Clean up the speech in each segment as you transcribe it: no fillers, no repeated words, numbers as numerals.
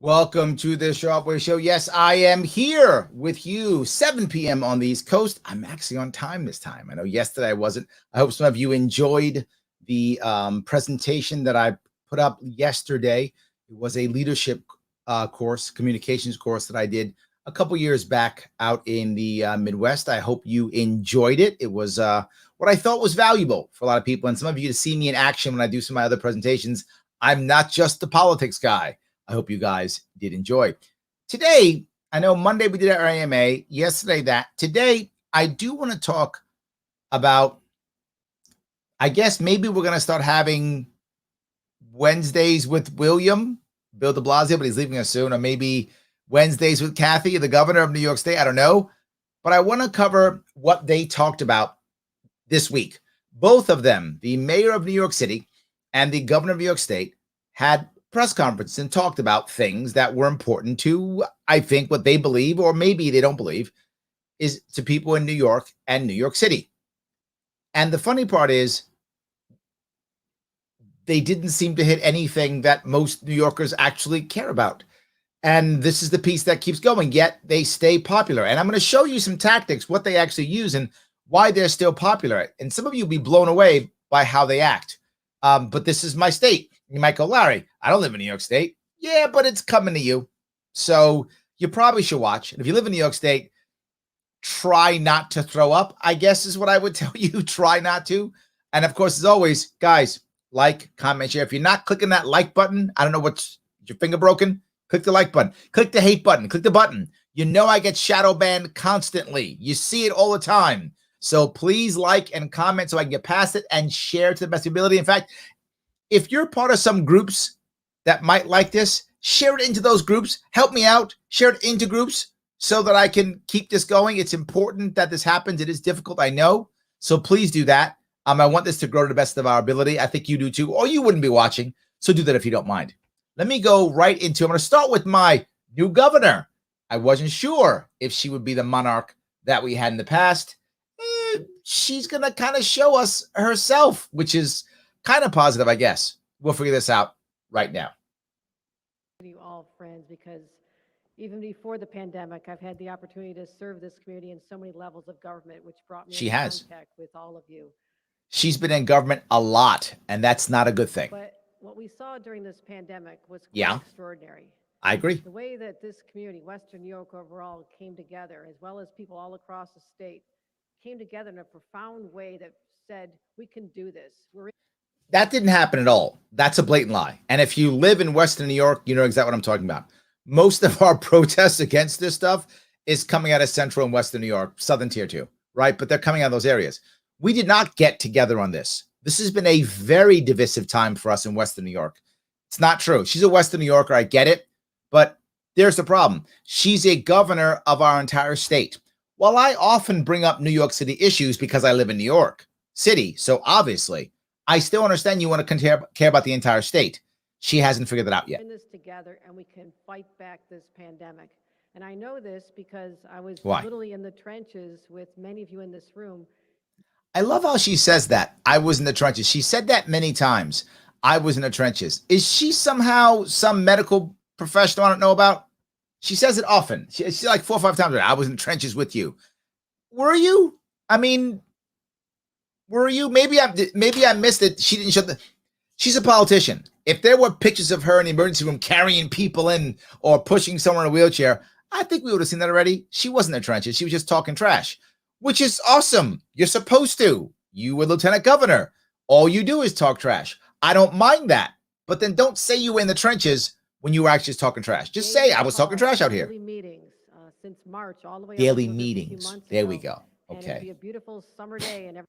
Welcome to the Sharpe Way Show. Yes, I am here with you, 7 p.m. on the East Coast. I'm actually on time this time. I know yesterday I wasn't. I hope some of you enjoyed the presentation that I put up yesterday. It was a leadership course, communications course that I did a couple years back out in the Midwest. I hope you enjoyed it. It was what I thought was valuable for a lot of people. And some of you to see me in action when I do some of my other presentations. I'm not just the politics guy. I hope you guys did enjoy. Today, I know Monday we did our AMA, yesterday that. Today, I do want to talk about, I guess maybe we're going to start having Wednesdays with Bill DeBlasio, but he's leaving us soon, or maybe Wednesdays with Kathy, the governor of New York State. I don't know. But I want to cover what they talked about this week. Both of them, the mayor of New York City and the governor of New York State, had press conference and talked about things that were important to, I think, what they believe, or maybe they don't believe, is to people in New York and New York City. And the funny part is they didn't seem to hit anything that most New Yorkers actually care about. And this is the piece that keeps going, yet they stay popular. And I'm going to show you some tactics, what they actually use and why they're still popular. And some of you will be blown away by how they act. But this is my state. You might go, Larry, I don't live in New York State. Yeah, but it's coming to you. So you probably should watch. And if you live in New York State, try not to throw up, I guess is what I would tell you. Try not to. And of course, as always, guys, like, comment, share. If you're not clicking that like button, I don't know what's your finger broken. Click the like button. Click the hate button. Click the button. You know I get shadow banned constantly. You see it all the time. So please like and comment so I can get past it and share to the best ability. In fact, if you're part of some groups that might like this, share it into those groups. Help me out. Share it into groups so that I can keep this going. It's important that this happens. It is difficult, I know. So please do that. I want this to grow to the best of our ability. I think you do too, or you wouldn't be watching. So do that if you don't mind. Let me go right into, I'm going to start with my new governor. I wasn't sure if she would be the monarch that we had in the past. She's going to kind of show us herself, which is kind of positive, I guess. We'll figure this out right now. You all friends, because even before the pandemic, I've had the opportunity to serve this community in so many levels of government, which brought me in contact with all of you. She's been in government a lot, and that's not a good thing. But what we saw during this pandemic was quite extraordinary. I agree. The way that this community, Western New York overall, came together, as well as people all across the state, came together in a profound way that said, we can do this. That didn't happen at all. That's a blatant lie. And if you live in Western New York, you know exactly what I'm talking about. Most of our protests against this stuff is coming out of Central and Western New York, Southern Tier 2, right? But they're coming out of those areas. We did not get together on this. This has been a very divisive time for us in Western New York. It's not true. She's a Western New Yorker. I get it. But there's the problem. She's a governor of our entire state. While I often bring up New York City issues because I live in New York City, so obviously, I still understand you want to care about the entire state. She hasn't figured that out yet. In this together, and we can fight back this pandemic. And I know this because I was literally in the trenches with many of you in this room. I love how she says that. I was in the trenches. She said that many times. I was in the trenches. Is she somehow some medical professional I don't know about? She says it often. She's like 4 or 5 times. I was in the trenches with you. Were you? I mean, were you? Maybe I missed it. She didn't show she's a politician. If there were pictures of her in the emergency room carrying people in or pushing someone in a wheelchair, I think we would have seen that already. She wasn't in the trenches. She was just talking trash, which is awesome. You're supposed to. You were lieutenant governor. All you do is talk trash. I don't mind that. But then don't say you were in the trenches when you were actually just talking trash. Just say I was talking trash out here. Daily meetings since March all the way. Daily meetings. There we go. Okay. And it'd be a beautiful summer day, and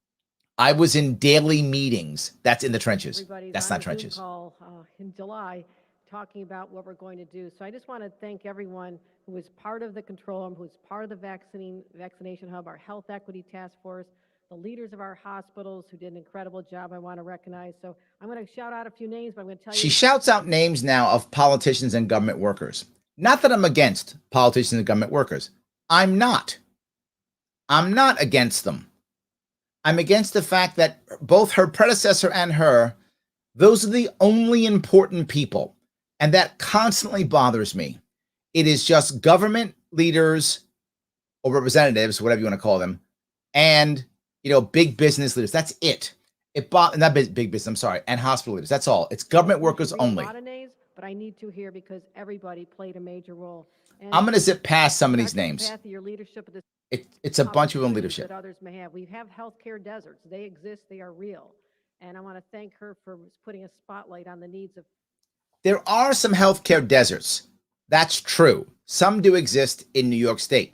I was in daily meetings. That's in the trenches. That's not trenches. Call in July, talking about what we're going to do. So I just want to thank everyone who was part of the control room, who was part of the vaccination hub, our health equity task force, the leaders of our hospitals who did an incredible job. I want to recognize. So I'm going to shout out a few names, but I'm going to tell you. She shouts out names now of politicians and government workers. Not that I'm against politicians and government workers. I'm not against them. I'm against the fact that both her predecessor and her, those are the only important people. And that constantly bothers me. It is just government leaders or representatives, whatever you want to call them, and big business leaders. That's it. Not big business. I'm sorry, and hospital leaders. That's all. It's government workers only. A lot of names, but I need to here because everybody played a major role. And I'm going to zip past some of these names. Kathy, your leadership of this. It's a bunch of them leadership that others may have. We have healthcare deserts. They exist. They are real. And I want to thank her for putting a spotlight on the needs of. There are some healthcare deserts. That's true. Some do exist in New York State.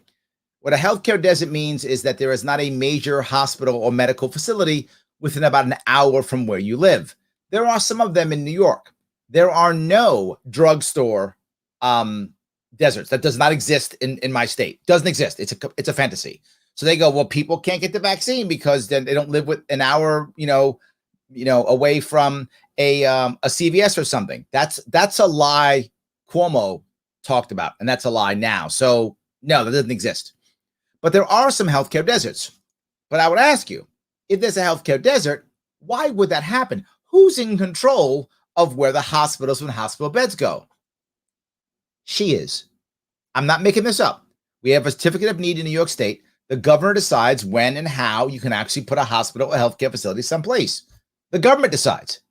What a healthcare desert means is that there is not a major hospital or medical facility within about an hour from where you live. There are some of them in New York. There are no drugstore deserts. That does not exist in my state. Doesn't exist. It's a fantasy. So they go, well, people can't get the vaccine because then they don't live with an hour, away from a CVS or something. That's a lie Cuomo talked about, and that's a lie now. So no, that doesn't exist. But there are some healthcare deserts. But I would ask you, if there's a healthcare desert, why would that happen? Who's in control of where the hospitals and hospital beds go? She is. I'm not making this up. We have a certificate of need in New York State. The governor decides when and how you can actually put a hospital or healthcare facility someplace. The government decides.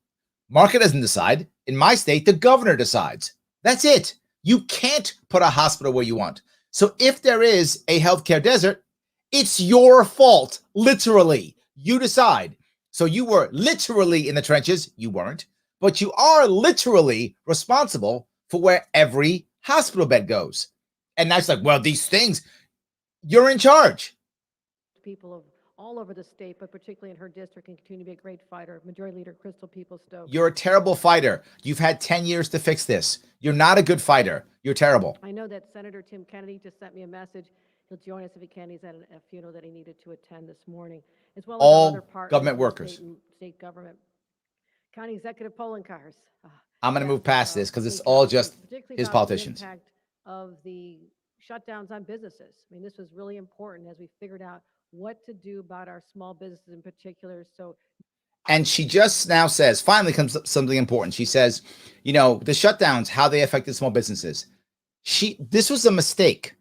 Market doesn't decide. In my state, the governor decides. That's it. You can't put a hospital where you want. So if there is a healthcare desert, it's your fault, literally. You decide. So you were literally in the trenches. You weren't. But you are literally responsible for where every hospital bed goes. And that's like, well, these things, you're in charge. People of all over the state, but particularly in her district, and continue to be a great fighter. Majority Leader Crystal Peoples-Stokes. You're a terrible fighter. You've had 10 years to fix this. You're not a good fighter. You're terrible. I know that Senator Tim Kennedy just sent me a message. He'll join us if he can. He's at a funeral that he needed to attend this morning, as well as all other partners, government workers, state government, county executive polling cars. I'm going to move past this because it's all just his politicians. The impact of the shutdowns on businesses. I mean, this was really important as we figured out what to do about our small businesses in particular. So, and she just now says, finally comes something important. She says, the shutdowns, how they affected small businesses. This was a mistake.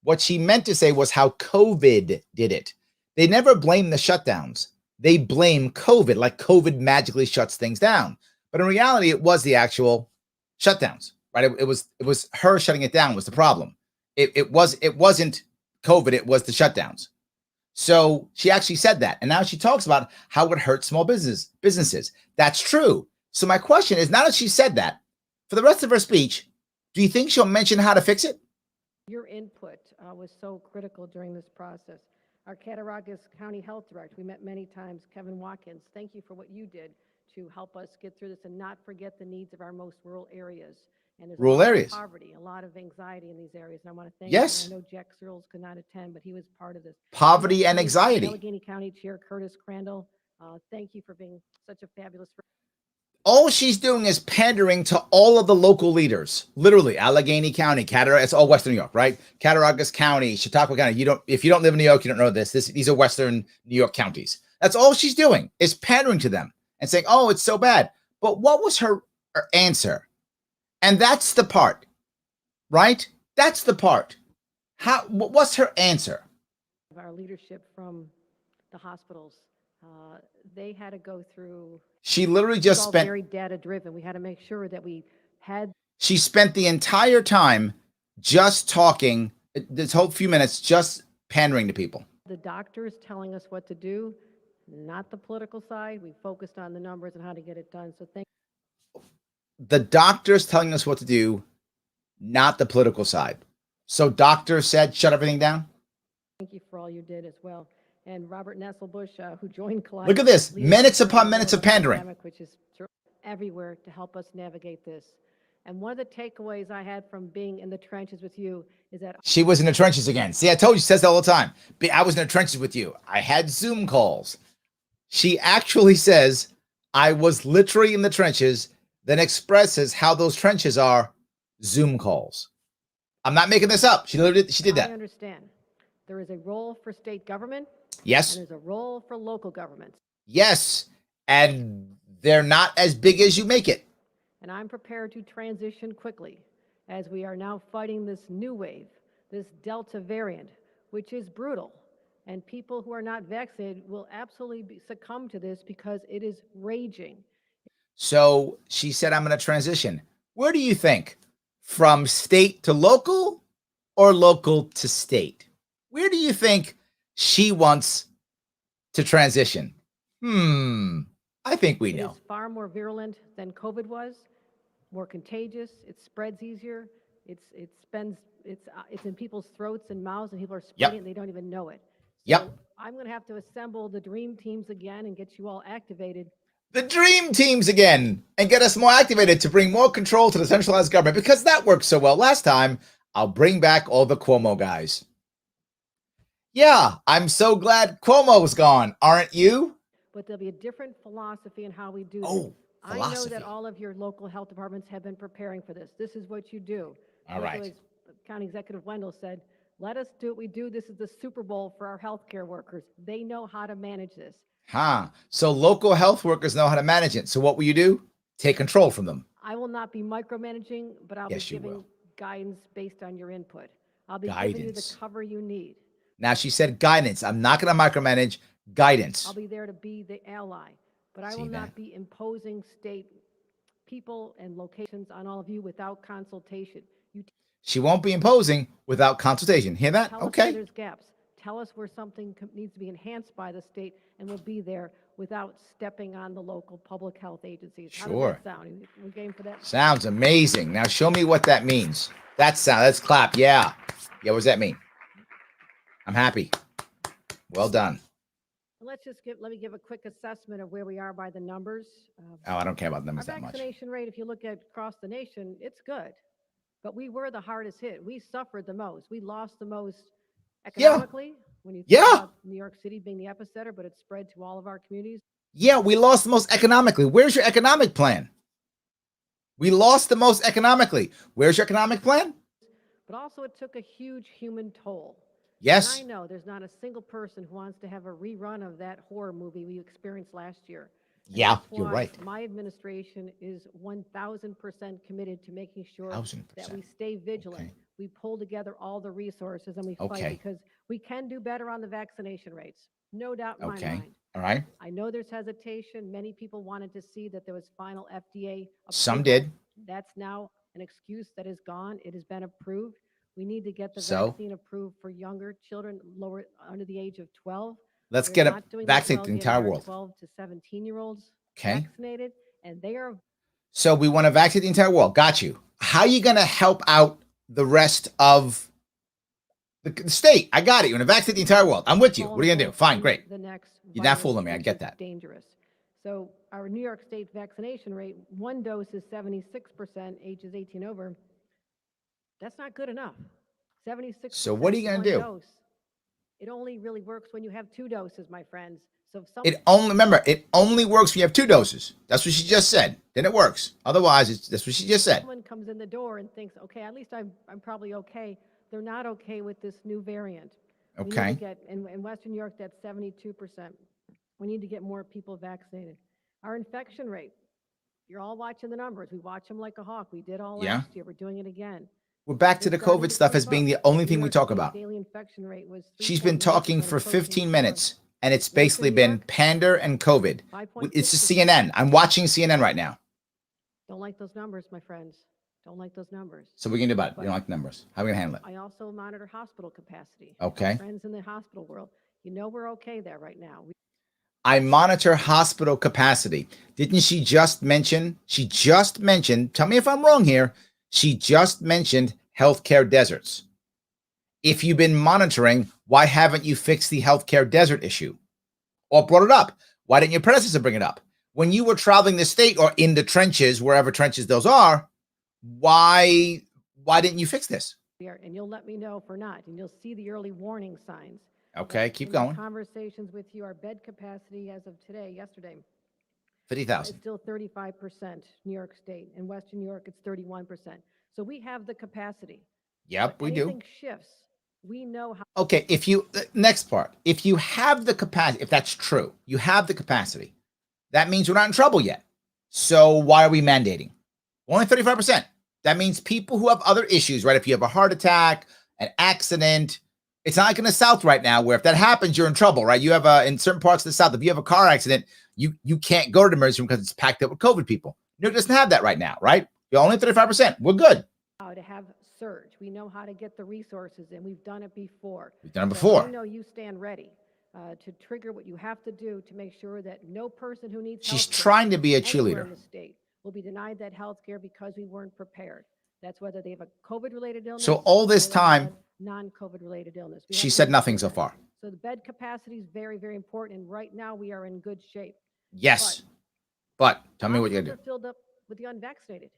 What she meant to say was how COVID did it. They never blame the shutdowns. They blame COVID, like COVID magically shuts things down. But in reality, it was the actual shutdowns, right? It was her shutting it down was the problem. It wasn't COVID. It was the shutdowns. So she actually said that. And now she talks about how it hurts small businesses. That's true. So my question is, now that she said that, for the rest of her speech, do you think she'll mention how to fix it? Your input was so critical during this process. Our Cattaraugus County Health Director, we met many times, Kevin Watkins. Thank you for what you did to help us get through this and not forget the needs of our most rural areas. And there's rural areas, poverty, a lot of anxiety in these areas. And I want to thank yes. you. I know Jack Searles could not attend, but he was part of this. Poverty and anxiety. Allegheny County Chair Curtis Crandall, thank you for being such a fabulous friend. All she's doing is pandering to all of the local leaders, literally Allegheny County, Cattaraugus, it's all Western New York, right? Cattaraugus County, Chautauqua County. If you don't live in New York, you don't know this. These are Western New York counties. That's all she's doing is pandering to them and saying, oh, it's so bad. But what was her answer? And that's the part, right? That's the part. What's her answer? Our leadership from the hospitals, they had to go through. She literally just spent very data driven. We had to make sure that we had. She spent the entire time just talking, this whole few minutes, just pandering to people. The doctors telling us what to do, not the political side. We focused on the numbers and how to get it done. So thank you. The doctors telling us what to do, not the political side. So doctors said, shut everything down. Thank you for all you did as well. And Robert Nesselbush, who joined Collide. Look at this, minutes upon minutes of pandering. Which is everywhere to help us navigate this. And one of the takeaways I had from being in the trenches with you is that she was in the trenches again. See, I told you, she says that all the time. I was in the trenches with you. I had Zoom calls. She actually says, I was literally in the trenches, then expresses how those trenches are Zoom calls. I'm not making this up. She did that. I understand. There is a role for state government. Yes. And there's a role for local governments. Yes. And they're not as big as you make it. And I'm prepared to transition quickly as we are now fighting this new wave, this Delta variant, which is brutal. And people who are not vaccinated will absolutely succumb to this because it is raging. So she said, I'm going to transition. Where do you think? From state to local or local to state? Where do you think she wants to transition? I think we know. It is far more virulent than COVID was, more contagious. It spreads easier. It's in people's throats and mouths, and people are spreading it and they don't even know it. So I'm going to have to assemble the dream teams again and get you all activated. The dream teams again and get us more activated to bring more control to the centralized government, because that worked so well last time. I'll bring back all the Cuomo guys. Yeah, I'm so glad Cuomo's gone. Aren't you? But there'll be a different philosophy in how we do this. Oh, I know that all of your local health departments have been preparing for this. This is what you do. All right. As County Executive Wendell said, let us do what we do. This is the Super Bowl for our healthcare workers. They know how to manage this. So local health workers know how to manage it. So what will you do? Take control from them. I will not be micromanaging, but I'll be giving guidance based on your input. I'll be giving you the cover you need. Now she said guidance. I'm not going to micromanage. Guidance. I'll be there to be the ally, but I will not be imposing state people and locations on all of you without consultation. She won't be imposing without consultation. Hear that? Tell us where there's gaps. Tell us where something needs to be enhanced by the state, and we'll be there without stepping on the local public health agencies. How does that sound? We're game for that? Sounds amazing. Now show me what that means. Let's clap. Yeah. What does that mean? I'm happy. Well done. Let me give a quick assessment of where we are by the numbers. I don't care about numbers that much. Our vaccination rate, if you look at across the nation, it's good. But we were the hardest hit. We suffered the most. We lost the most economically when you think about New York City being the epicenter, but it spread to all of our communities. Yeah, we lost the most economically. Where's your economic plan? We lost the most economically. Where's your economic plan? But also it took a huge human toll. Yes. And I know there's not a single person who wants to have a rerun of that horror movie we experienced last year. And yeah, you're right. My administration is 1,000% committed to making sure that we stay vigilant. Okay. We pull together all the resources and we fight because we can do better on the vaccination rates. No doubt in my mind. All right. I know there's hesitation. Many people wanted to see that there was final FDA approval. Some did. That's now an excuse that is gone. It has been approved. We need to get the vaccine approved for younger children, under the age of 12. Let's get it vaccinated the entire world. 12 to 17-year-olds vaccinated, and they are. So we want to vaccinate the entire world. Got you. How are you going to help out the rest of the state? I got it. You want to vaccinate the entire world. I'm with you. What are you going to do? Fine, great. You're not fooling me. I get that. Dangerous. So our New York State vaccination rate, one dose is 76%, ages 18 over. That's not good enough. 76%. So what are you going to do? Dose. It only really works when you have two doses, my friends. So it only works when you have two doses. That's what she just said. Then it works. Otherwise, that's what she just said. Someone comes in the door and thinks, okay, at least I'm probably okay. They're not okay with this new variant. Okay. We need to get, in Western New York, that's 72%. We need to get more people vaccinated. Our infection rate, you're all watching the numbers. We watch them like a hawk. We did all last year. We're doing it again. We're back to the COVID stuff as being the only thing we talk about. Daily infection rate was She's been talking for 15 minutes, and it's basically been pander and COVID. It's a CNN. I'm watching CNN right now. Don't like those numbers, my friends. Don't like those numbers. So we're going to do about it. You don't like the numbers. How are we going to handle it? I also monitor hospital capacity. Okay. My friends in the hospital world, we're okay there right now. I monitor hospital capacity. Didn't she just mention, tell me if I'm wrong here, she just mentioned healthcare deserts. If you've been monitoring, why haven't you fixed the healthcare desert issue or brought it up? Why didn't your predecessor bring it up? When you were traveling the state or in the trenches, wherever trenches those are, why didn't you fix this? And you'll let me know if we're not, and you'll see the early warning signs. Okay, keep going. Conversations with you, our bed capacity as of yesterday, 50,000. It's still 35%, New York State. In Western New York, it's 31%. So we have the capacity. Yep, we do. Anything shifts, we know how. Okay, next part, if you have the capacity, if that's true, you have the capacity, that means we're not in trouble yet. So why are we mandating? Only 35%. That means people who have other issues, right? If you have a heart attack, an accident, it's not like in the South right now where if that happens, you're in trouble, right? You have in certain parts of the South, if you have a car accident, you can't go to the emergency room because it's packed up with COVID people. New York doesn't have that right now, right? You're only 35%. We're good. To have surge. We know how to get the resources in. We've done it before. We've done it So before. you know you stand ready to trigger what you have to do to make sure that no person who needs She's healthcare trying to be a anywhere in cheerleader. the state will be denied that health care because we weren't prepared. That's whether they have a COVID-related illness. So all this or they have time, a non-COVID related illness. We she have to said make nothing sure so far. So the bed capacity is very, very important. And right now we are in good shape. Yes. But tell me what you're Hospitals going to do. are filled up with the unvaccinated.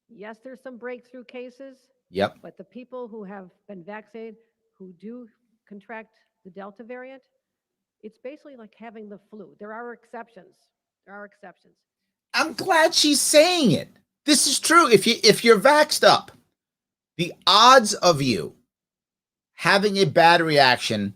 Yes, there's some breakthrough cases. Yep. But the people who have been vaccinated, who do contract the Delta variant, it's basically like having the flu. There are exceptions. There are exceptions. I'm glad she's saying it. This is true. If you're vaxxed up, the odds of you having a bad reaction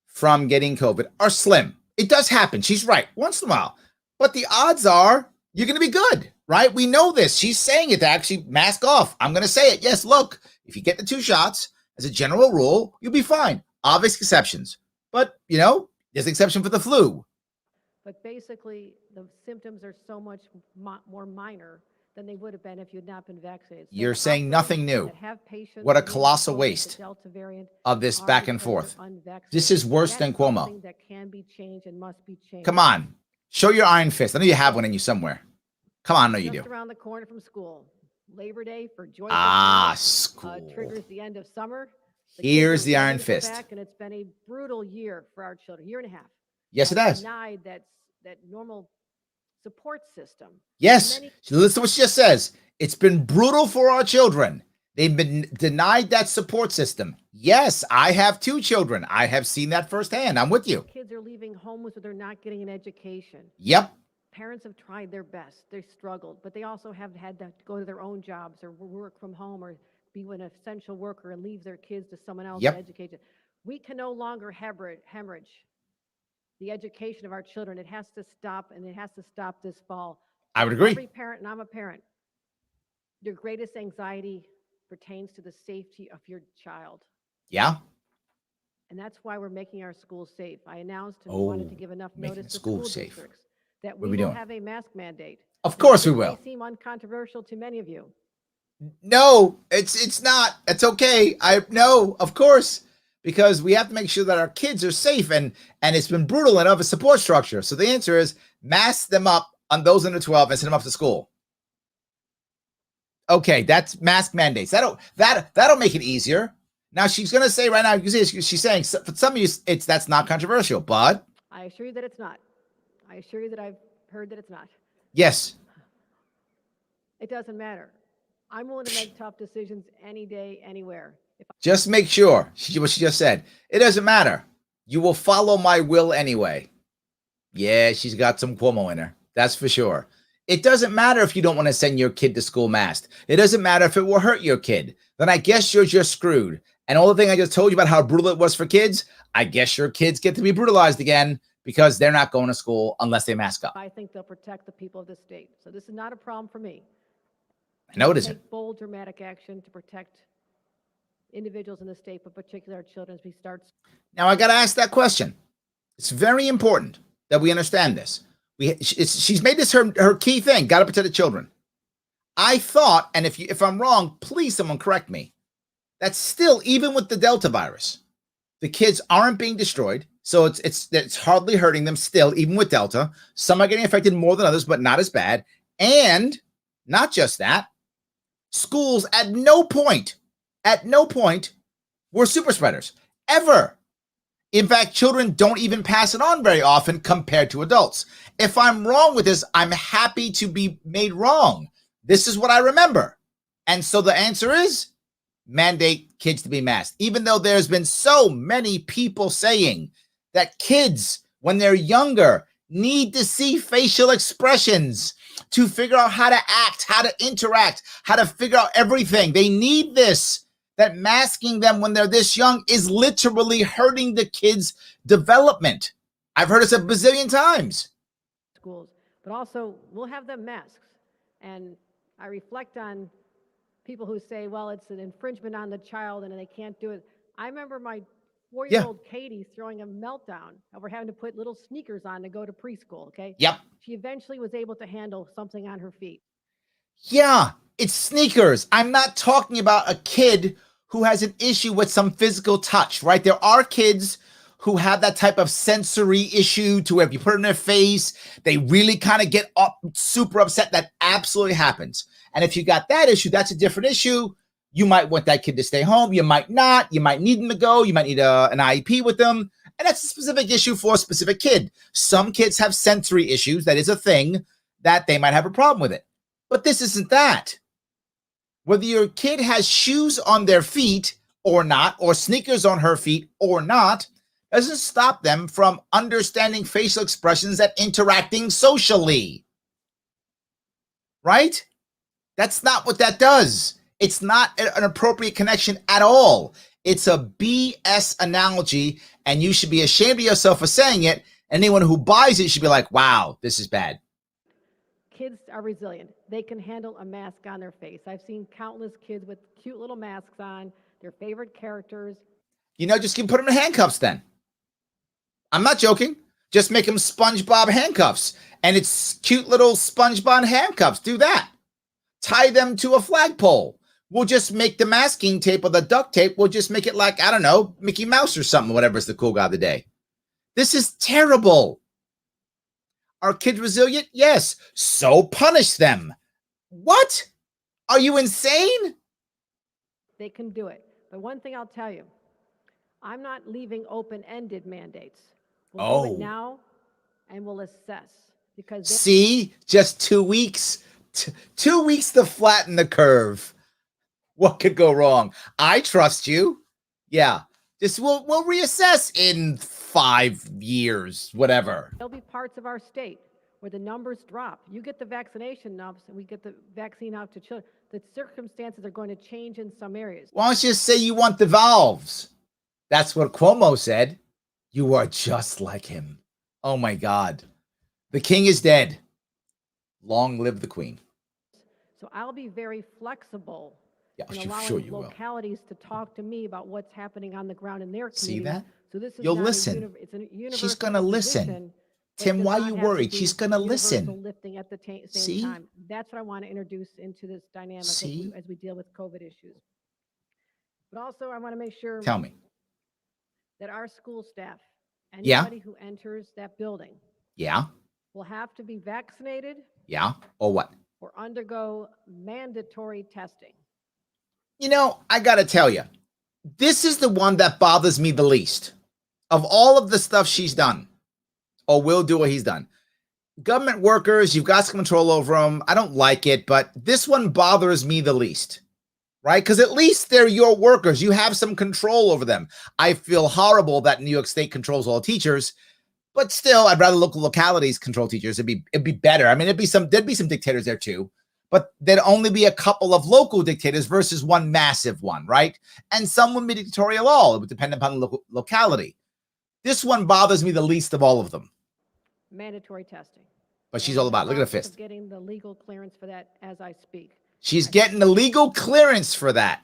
from getting COVID are slim. It does happen. She's right once in a while. But the odds are you're going to be good, right? We know this. She's saying it to actually mask off. I'm going to say it. Yes, look, if you get the 2 shots, as a general rule, you'll be fine. Obvious exceptions. But, there's an exception for the flu. But basically, the symptoms are so much more minor than they would have been if you had not been vaccinated. So You're saying nothing new. What a colossal waste of this back and forth. This is worse than Cuomo. That can be changed and must be changed. Come on. Show your iron fist. I know you have one in you somewhere. Come on, I know you do. Just around the corner from school. Labor Day for joy. School. Triggers the end of summer. Here's the iron fist. And it's been a brutal year for our children. Year and a half. Yes, it has. Denied that normal support system. Yes. Listen to what she just says. It's been brutal for our children. They've been denied that support system. Yes, I have 2 children. I have seen that firsthand. I'm with you. Kids are leaving home so they're not getting an education. Yep. Parents have tried their best. They struggled, but they also have had to go to their own jobs or work from home or be an essential worker and leave their kids to someone else to educate them. We can no longer hemorrhage the education of our children. It has to stop, and it has to stop this fall. I would agree. Every parent, and I'm a parent, your greatest anxiety pertains to the safety of your child. Yeah. And that's why we're making our schools safe. I announced and wanted to give enough notice to school districts that we will have a mask mandate. Of course we will. It may seem uncontroversial to many of you. No, it's not. It's okay. No, of course, because we have to make sure that our kids are safe, and it's been brutal enough a support structure. So the answer is mask them up on those under 12 and send them up to school. Okay, that's mask mandates. That'll make it easier. Now she's going to say right now, she's saying for some of you, that's not controversial, but I assure you that it's not. I assure you that I've heard that it's not. Yes. It doesn't matter. I'm willing to make tough decisions any day, anywhere. Just make sure, what she just said, it doesn't matter. You will follow my will anyway. Yeah, she's got some Cuomo in her. That's for sure. It doesn't matter if you don't want to send your kid to school masked. It doesn't matter if it will hurt your kid. Then I guess you're just screwed. And all the thing I just told you about how brutal it was for kids, I guess your kids get to be brutalized again because they're not going to school unless they mask up. I think they'll protect the people of the state. So this is not a problem for me. I know it isn't. Take bold, dramatic action to protect individuals in the state, but particularly our children as we start. Now, I got to ask that question. It's very important that we understand this. She's made this her key thing. Got to protect the children. I thought, and if I'm wrong, please someone correct me, that still, even with the Delta virus, the kids aren't being destroyed. So it's hardly hurting them still, even with Delta. Some are getting affected more than others, but not as bad. And not just that, schools at no point were super spreaders, ever. In fact, children don't even pass it on very often compared to adults. If I'm wrong with this, I'm happy to be made wrong. This is what I remember. And so the answer is mandate kids to be masked, even though there's been so many people saying that kids, when they're younger, need to see facial expressions to figure out how to act, how to interact, how to figure out everything. They need this. That masking them when they're this young is literally hurting the kids' development. I've heard it a bazillion times. Schools, but also we'll have them masks. And I reflect on people who say, well, it's an infringement on the child and they can't do it. I remember my Yeah. 4-year-old Katie throwing a meltdown over having to put little sneakers on to go to preschool, okay? Yep. She eventually was able to handle something on her feet. Yeah, it's sneakers. I'm not talking about a kid who has an issue with some physical touch, right? There are kids who have that type of sensory issue to where if you put it in their face, they really kind of get up, super upset. That absolutely happens. And if you got that issue, that's a different issue. You might want that kid to stay home. You might not. You might need them to go. You might need an IEP with them. And that's a specific issue for a specific kid. Some kids have sensory issues. That is a thing that they might have a problem with it. But this isn't that. Whether your kid has shoes on their feet or not, or sneakers on her feet or not, doesn't stop them from understanding facial expressions and interacting socially. Right? That's not what that does. It's not an appropriate connection at all. It's a BS analogy, and you should be ashamed of yourself for saying it. Anyone who buys it should be like, wow, this is bad. Kids are resilient. They can handle a mask on their face. I've seen countless kids with cute little masks on, their favorite characters. Just put them in handcuffs then. I'm not joking. Just make them SpongeBob handcuffs. And it's cute little SpongeBob handcuffs. Do that. Tie them to a flagpole. We'll just make the masking tape or the duct tape. We'll just make it like, I don't know, Mickey Mouse or something, whatever's the cool guy of the day. This is terrible. Are kids resilient? Yes. So punish them. What? Are you insane? They can do it. But one thing I'll tell you, I'm not leaving open-ended mandates. We'll do it now, and we'll assess. Because see, just 2 weeks. 2 weeks to flatten the curve. What could go wrong? I trust you. Yeah. We'll reassess in 5 years, whatever. There'll be parts of our state where the numbers drop. You get the vaccination numbers, and we get the vaccine out to children. The circumstances are going to change in some areas. Why don't you just say you want the valves? That's what Cuomo said. You are just like him. Oh my God. The king is dead. Long live the queen. So I'll be very flexible. Yeah, and allowing sure you localities to talk to me about what's happening on the ground in their community. See that? So this is You'll not listen. it's a universal She's going to listen. position, but Tim, does why are not you have to worried? be She's going to universal listen. lifting at the same See? time. That's what I want to introduce into this dynamic See? as we deal with COVID issues. But also I want to make sure Tell me. that our school staff, Yeah. anybody who enters that building, Yeah. will have to be vaccinated Yeah. Or what? or undergo mandatory testing. I got to tell you, this is the one that bothers me the least of all of the stuff she's done or will do what he's done. Government workers, you've got some control over them. I don't like it, but this one bothers me the least, right? Because at least they're your workers. You have some control over them. I feel horrible that New York State controls all teachers, but still, I'd rather local localities control teachers. It'd be better. I mean, there'd be some dictators there too, but there'd only be a couple of local dictators versus one massive one, right? And some would be dictatorial all. It would depend upon the locality. This one bothers me the least of all of them. Mandatory testing. But she's all about it. Look at her Process of fist. Getting the legal clearance for that as I speak. She's getting the legal clearance for that.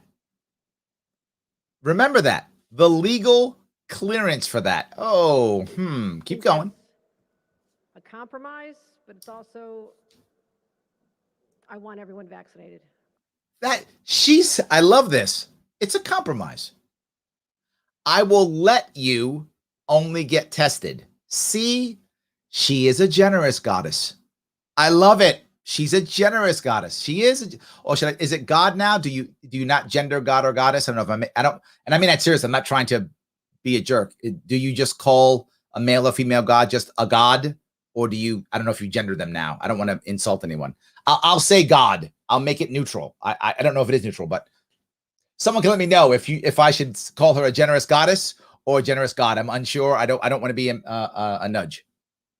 Remember that. The legal clearance for that. Oh, keep going. A compromise, but it's also, I want everyone vaccinated. I love this. It's a compromise. I will let you only get tested. See, she is a generous goddess. I love it. She's a generous goddess. She is. Is it God now? Do you not gender God or goddess? I don't know if I don't. And I mean that seriously. I'm not trying to be a jerk. Do you just call a male or female god just a god? Or do you, I don't know if you gender them now. I don't want to insult anyone. I'll say God. I'll make it neutral. I don't know if it is neutral, but someone can let me know if I should call her a generous goddess or a generous god. I'm unsure. I don't want to be a nudge.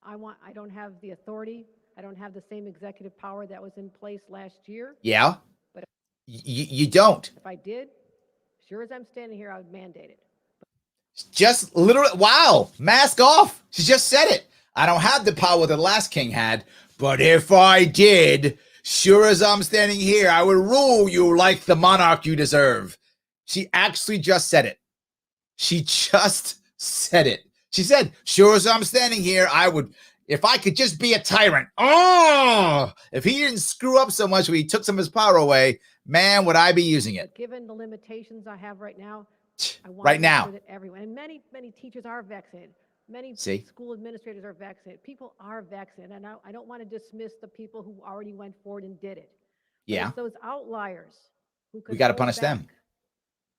I don't have the authority. I don't have the same executive power that was in place last year. Yeah. But you don't. If I did, sure as I'm standing here, I would mandate it. Just literally, wow, mask off. She just said it. I don't have the power the last king had, but if I did, Sure as I'm standing here, I will rule you like the monarch you deserve. She actually just said it. She just said it. She said, sure as I'm standing here, I would, if I could just be a tyrant. Oh, if he didn't screw up so much when he took some of his power away, man, would I be using it. But given the limitations I have right now, I want Right to make now. sure that everyone, and many teachers are vaccinated. Many See? school administrators are vaccinated. People are vaccinated. And I don't want to dismiss the people who already went forward and did it. But Yeah. it's those outliers who could We got to hold punish them. back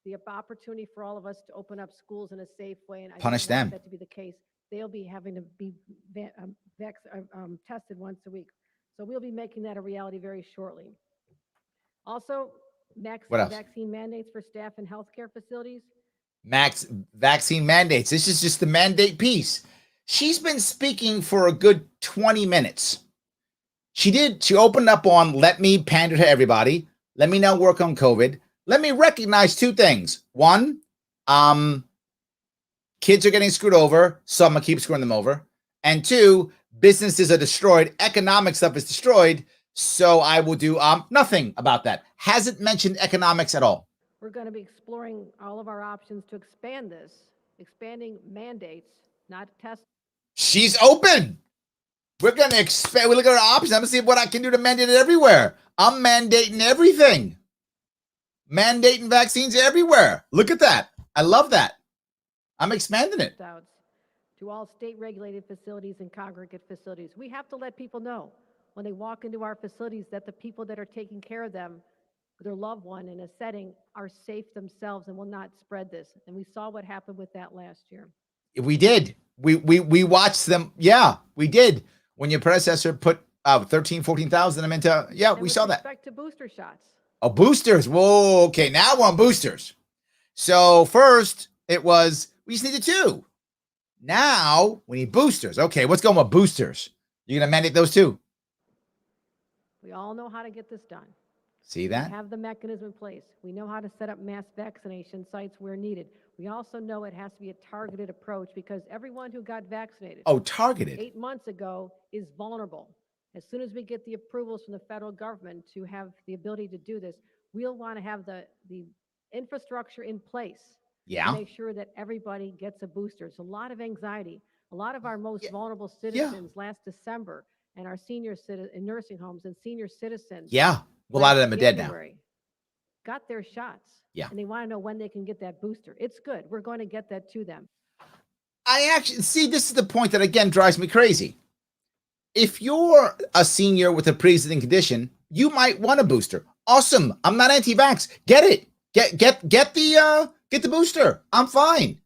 the opportunity for all of us to open up schools in a safe way. And I Punish don't want them. that to be the case. They'll be having to be tested once a week. So we'll be making that a reality very shortly. Also, What else? vaccine mandates for staff in healthcare facilities. Max vaccine mandates. This is just the mandate piece. She's been speaking for a good 20 minutes. She opened up on, let me pander to everybody. Let me now work on COVID. Let me recognize two things. One, kids are getting screwed over, so I'm gonna keep screwing them over. And two, businesses are destroyed, economic stuff is destroyed, so I will do nothing about that. Hasn't mentioned economics at all. We're going to be exploring all of our options to expand this, expanding mandates, not test. She's open. We're gonna expand. We look at our options. I'm gonna see what I can do to mandate it everywhere. I'm mandating everything. Mandating vaccines everywhere. Look at that. I love that. I'm expanding it. To all state-regulated facilities and congregate facilities. We have to let people know when they walk into our facilities that the people that are taking care of them, their loved one in a setting, are safe themselves and will not spread this. And we saw what happened with that last year. We did. We watched them. Yeah, we did. When your predecessor put 13, 14,000 of them into, yeah, we saw that. With respect to booster shots. Oh, boosters. Whoa, okay. Now we're on boosters. So first it was, we just needed 2. Now we need boosters. Okay, what's going with boosters? You're going to mandate those too? We all know how to get this done. See that? We have the mechanism in place. We know how to set up mass vaccination sites where needed. We also know it has to be a targeted approach because everyone who got vaccinated targeted 8 months ago is vulnerable. As soon as we get the approvals from the federal government to have the ability to do this, we'll want to have the infrastructure in place to make sure that everybody gets a booster. It's a lot of anxiety. A lot of our most vulnerable citizens last December and our senior in nursing homes and senior citizens. Well, a lot of them are dead now. Got their shots. And they want to know when they can get that booster. It's good. We're going to get that to them. I actually see, this is the point that again drives me crazy. If you're a senior with a pre-existing condition, you might want a booster. Awesome. I'm not anti-vax. Get it. Get the booster. I'm fine.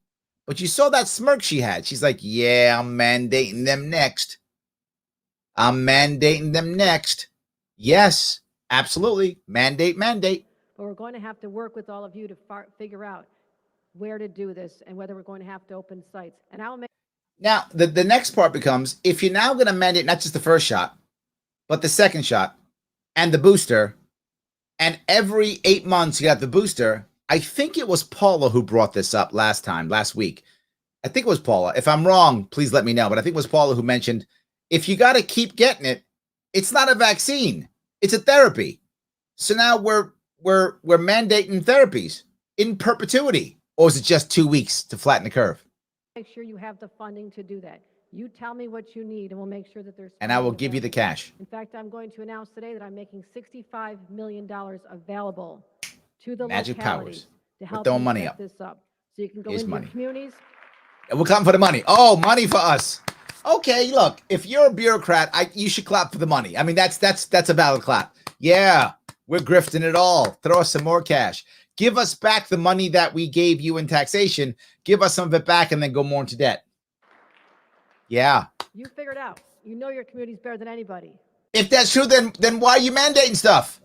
But you saw that smirk she had. She's like, yeah, I'm mandating them next. Yes, absolutely. Mandate. But we're going to have to work with all of you to figure out where to do this and whether we're going to have to open sites. And I'll make. Now, the next part becomes, if you're now going to mandate not just the first shot, but the second shot and the booster, and every 8 months you got the booster. I think it was Paula who brought this up last week. I think it was Paula. If I'm wrong, please let me know. But I think it was Paula who mentioned, if you got to keep getting it, it's not a vaccine. It's a therapy. So now we're mandating therapies in perpetuity. Or is it just 2 weeks to flatten the curve? Make sure you have the funding to do that. You tell me what you need, and we'll make sure that there's. And I will give you the cash. In fact, I'm going to announce today that I'm making $65 million available to the Magic localities powers. to help throwing you money set up. this up. So you can go into your communities. And we're coming for the money. Oh, money for us. Okay, look, if you're a bureaucrat, you should clap for the money. I mean, that's a valid clap. Yeah, we're grifting it all. Throw us some more cash. Give us back the money that we gave you in taxation. Give us some of it back and then go more into debt. Yeah. You figure it out. You know your communities better than anybody. If that's true, then why are you mandating stuff?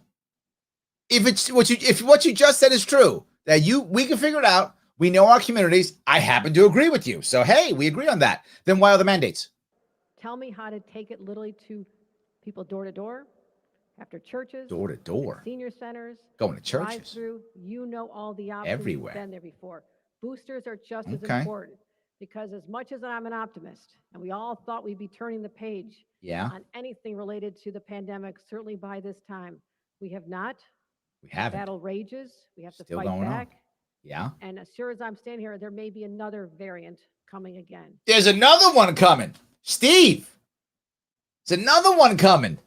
If what you just said is true, that we can figure it out. We know our communities. I happen to agree with you. So, hey, we agree on that. Then why are the mandates? Tell me how to take it literally to people door to door, after churches, door to door, senior centers, going to churches, through. You know all the options. Everywhere. Been there before. Boosters are just as important. because as much as I'm an optimist, and we all thought we'd be turning the page Yeah, on anything related to the pandemic, certainly by this time, we have not. we haven't. Battle rages. We have to Still fight going on. back. Yeah. And as sure as I'm standing here, there may be another variant coming again. There's another one coming. Steve, there's another one coming.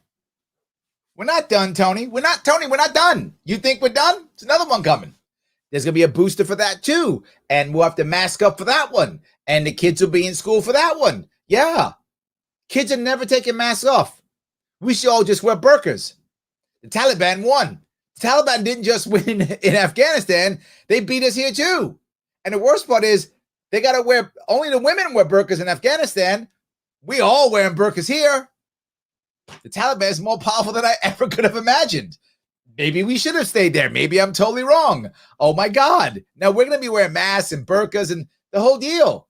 We're not done, Tony. We're not done. You think we're done? There's another one coming. There's going to be a booster for that too. And we'll have to mask up for that one. And the kids will be in school for that one. Yeah. Kids are never taking masks off. We should all just wear burqas. The Taliban won. The Taliban didn't just win in Afghanistan. They beat us here too. And the worst part is they got to wear, only the women wear burqas in Afghanistan. We all wearing burqas here. The Taliban is more powerful than I ever could have imagined. Maybe we should have stayed there. Maybe I'm totally wrong. Oh my God. Now we're going to be wearing masks and burqas and the whole deal.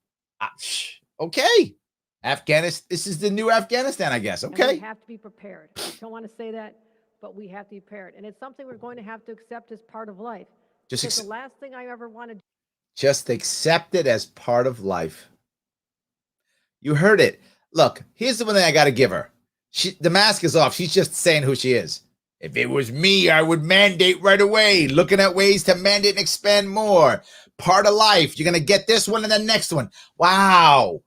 Okay. Afghanistan. This is the new Afghanistan, I guess. Okay. And we have to be prepared. I don't want to say that, but we have to be prepared. And it's something we're going to have to accept as part of life. Because the last thing I ever wanted. Just accept it as part of life. You heard it. Look, here's the one thing I got to give her. The mask is off. She's just saying who she is. If it was me, I would mandate right away. Looking at ways to mandate and expand more. Part of life. You're going to get this one and the next one. Wow.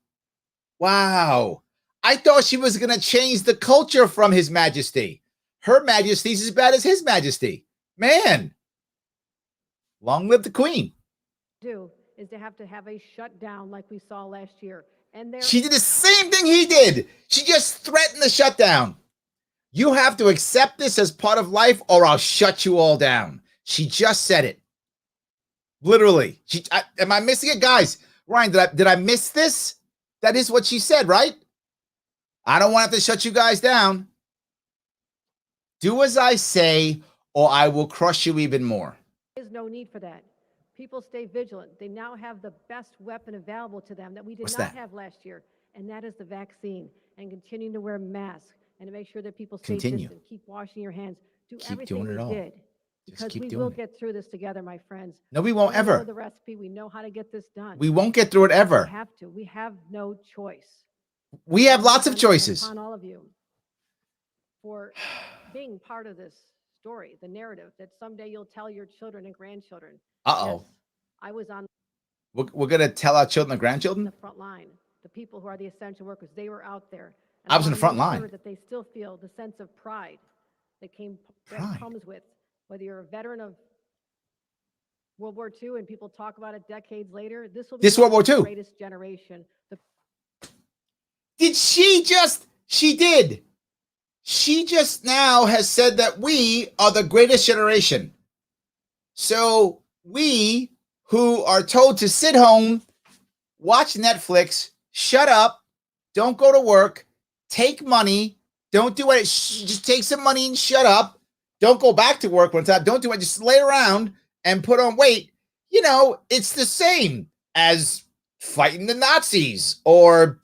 Wow. I thought she was going to change the culture from His Majesty. Her Majesty's as bad as His Majesty. Man. Long live the Queen. Is to have a shutdown like we saw last year. And she did the same thing he did. She just threatened the shutdown. You have to accept this as part of life or I'll shut you all down. She just said it. Literally. Am I missing it? Guys, Ryan, did I miss this? That is what she said, right? I don't want to shut you guys down. Do as I say or I will crush you even more. There's no need for that. People stay vigilant. They now have the best weapon available to them that we did not have last year, and that is the vaccine, and continuing to wear masks and to make sure that people stay distant, keep washing your hands, do everything we did. Because we will get through this together, my friends. No, we won't ever. We know the recipe. We know how to get this done. We won't get through it ever. We have to. We have no choice. We have lots of choices. On all of you for being part of this story, the narrative that someday you'll tell your children and grandchildren. Uh-oh. Yes, I was on. We're going to tell our children and grandchildren? The front line. The people who are the essential workers. They were out there. I was in the front line. That they still feel the sense of pride that comes with, whether you're a veteran of World War II and people talk about it decades later, this will be World War II. The greatest generation. She did. She just now has said that we are the greatest generation. So we who are told to sit home, watch Netflix, shut up, don't go to work, take money, don't do it. Just take some money and shut up. Don't go back to work one time. Don't do it. Just lay around and put on weight. You know, it's the same as fighting the Nazis or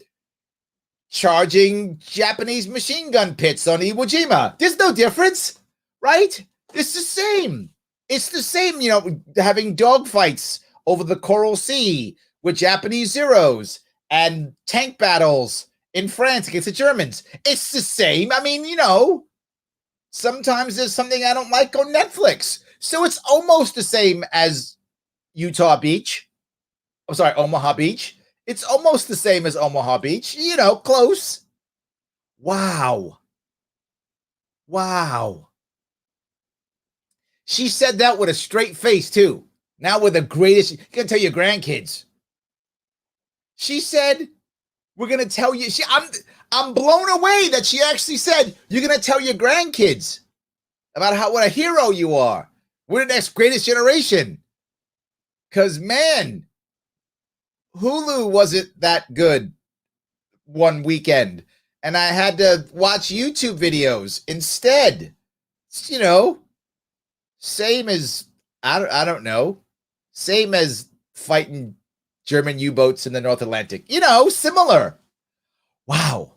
charging Japanese machine gun pits on Iwo Jima. There's no difference, right? It's the same. It's the same, you know, having dogfights over the Coral Sea with Japanese Zeros and tank battles in France against the Germans. It's the same. I mean, you know, sometimes there's something I don't like on Netflix. So it's almost the same as Omaha Beach. It's almost the same as Omaha Beach. You know, close. Wow. Wow. She said that with a straight face, too. Now with the greatest, you're going to tell your grandkids. She said, we're going to tell you. I'm blown away that she actually said, you're going to tell your grandkids about what a hero you are. We're the next greatest generation. Because, man, Hulu wasn't that good one weekend. And I had to watch YouTube videos instead. You know, same as, I don't know, same as fighting German U-boats in the North Atlantic. You know, similar. Wow.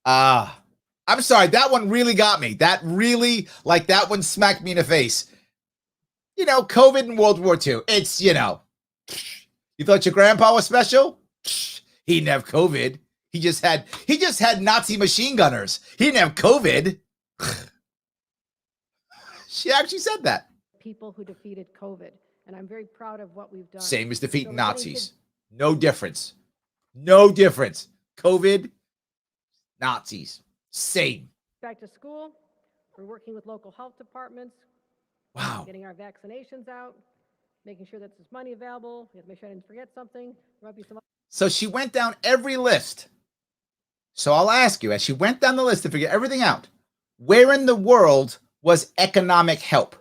I'm sorry. That one really got me. That one smacked me in the face. You know, COVID and World War II. It's, you know, you thought your grandpa was special? He didn't have COVID. He just had Nazi machine gunners. He didn't have COVID. She actually said that. People who defeated COVID, and I'm very proud of what we've done. Same as defeating So Nazis. No difference. No difference. COVID, Nazis, same. Back to school, we're working with local health departments, Wow. getting our vaccinations out, making sure that there's money available. We have to make sure I didn't forget something. There might be some. So she went down every list. So I'll ask you, as she went down the list to figure everything out, where in the world was economic help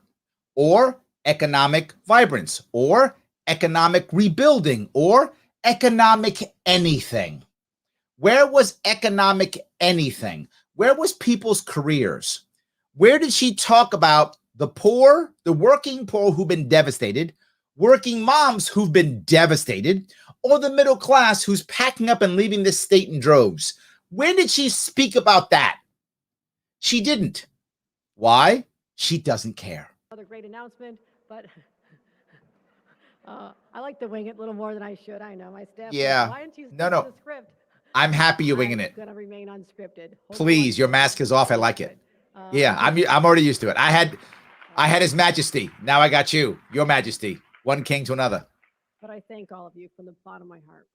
or economic vibrance or economic rebuilding or economic anything? Where was economic anything? Where was people's careers? Where did she talk about the poor, the working poor who've been devastated, working moms who've been devastated, or the middle class who's packing up and leaving this state in droves? Where did she speak about that? She didn't. Why? She doesn't care. Another great announcement, but I like to wing it a little more than I should. I know my staff. Yeah. Why didn't you No. the script? I'm happy you're winging it. It's going to remain unscripted. Please, your mask is off. I like it. Yeah, I'm already used to it. I had His Majesty. Now I got you, Your Majesty. One king to another. But I thank all of you from the bottom of my heart,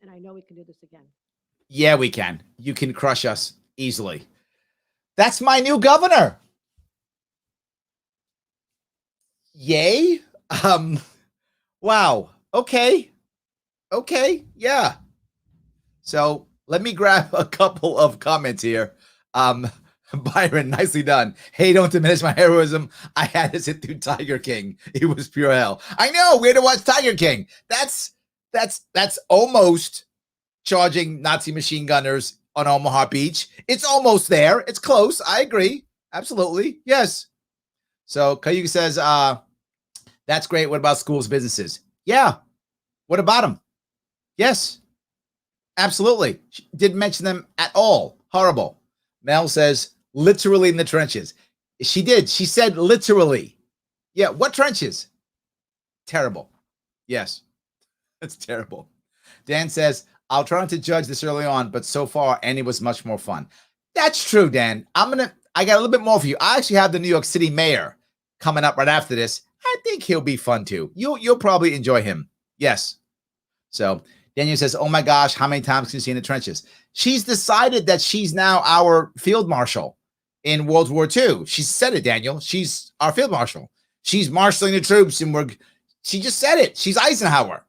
and I know we can do this again. Yeah, we can. You can crush us easily. That's my new governor. Yay. Wow. Okay. Yeah. So let me grab a couple of comments here. Byron, nicely done. Hey, don't diminish my heroism. I had to sit through Tiger King. It was pure hell. I know. We had to watch Tiger King. That's almost charging Nazi machine gunners on Omaha Beach. It's almost there. It's close. I agree. Absolutely. Yes. So Cayuga says, that's great. What about schools, businesses? Yeah. What about them? Yes. Absolutely. She didn't mention them at all. Horrible. Mel says, literally in the trenches. She did. She said literally. Yeah. What trenches? Terrible. Yes. That's terrible. Dan says, I'll try not to judge this early on, but so far, Annie was much more fun. That's true, Dan. I got a little bit more for you. I actually have the New York City mayor coming up right after this. I think he'll be fun too. You'll probably enjoy him. Yes. So Daniel says, oh my gosh, how many times can you see in the trenches? She's decided that she's now our field marshal in World War II. She said it, Daniel. She's our field marshal. She's marshaling the troops, and she just said it. She's Eisenhower.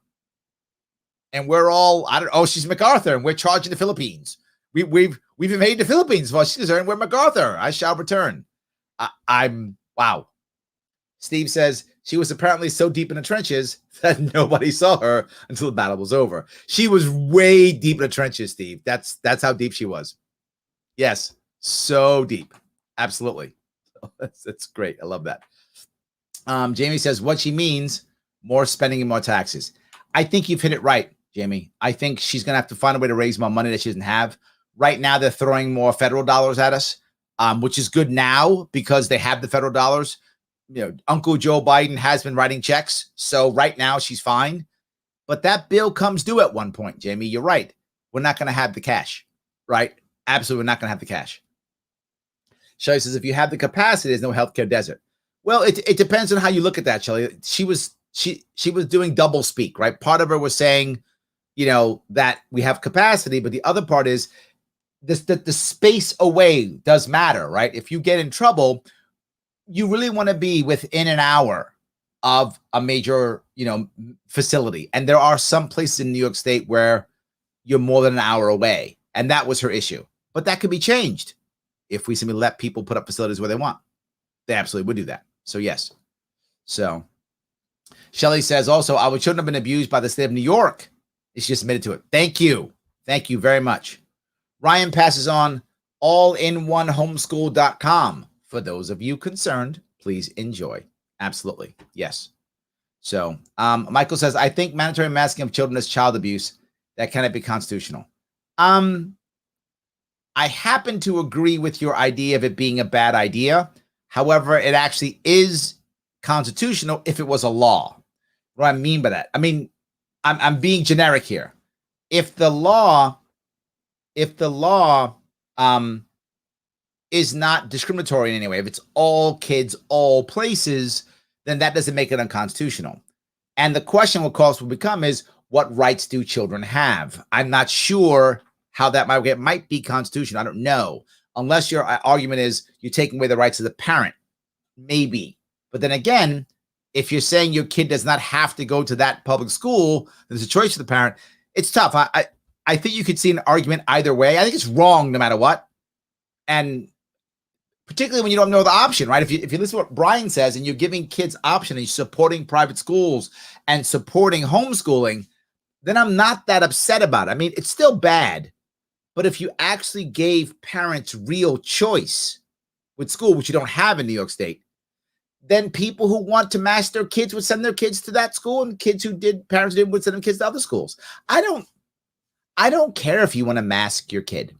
And we're all, she's MacArthur, and we're charging the Philippines. We've invaded the Philippines. Well, she's there, and we're MacArthur. I shall return. Wow. Steve says she was apparently so deep in the trenches that nobody saw her until the battle was over. She was way deep in the trenches, Steve. That's how deep she was. Yes, so deep. Absolutely. That's great. I love that. Jamie says what she means, more spending and more taxes. I think you've hit it right, Jamie. I think she's going to have to find a way to raise more money that she doesn't have. Right now, they're throwing more federal dollars at us, which is good now because they have the federal dollars. You know, Uncle Joe Biden has been writing checks. So right now she's fine. But that bill comes due at one point, Jamie. You're right. We're not going to have the cash, right? Absolutely not going to have the cash. Shelly says, if you have the capacity, there's no healthcare desert. Well, it depends on how you look at that, Shelly. She was doing double speak, right? Part of her was saying, that we have capacity, but the other part is the space away does matter, right? If you get in trouble, you really want to be within an hour of a major, facility. And there are some places in New York State where you're more than an hour away. And that was her issue. But that could be changed if we simply let people put up facilities where they want. They absolutely would do that. So, yes. So, Shelley says also, I shouldn't have been abused by the state of New York. She just admitted to it. Thank you. Thank you very much. Ryan passes on allinonehomeschool.com. For those of you concerned, please enjoy. Absolutely. Yes. So Michael says, I think mandatory masking of children is child abuse. That cannot be constitutional. I happen to agree with your idea of it being a bad idea. However, it actually is constitutional if it was a law. What do I mean by that? I mean, I'm being generic here. if the law is not discriminatory in any way, if it's all kids, all places, then that doesn't make it unconstitutional. And the question, of course, will become is, what rights do children have? I'm not sure how that might get. Might be constitutional. I don't know. Unless your argument is you're taking away the rights of the parent, maybe. But then again, if you're saying your kid does not have to go to that public school, there's a choice for the parent. It's tough. I think you could see an argument either way. I think it's wrong no matter what. And particularly when you don't know the option, right? If you listen to what Brian says and you're giving kids option and you're supporting private schools and supporting homeschooling, then I'm not that upset about it. I mean, it's still bad. But if you actually gave parents real choice with school, which you don't have in New York State, then people who want to mask their kids would send their kids to that school, and parents who did would send their kids to other schools. I don't care if you want to mask your kid.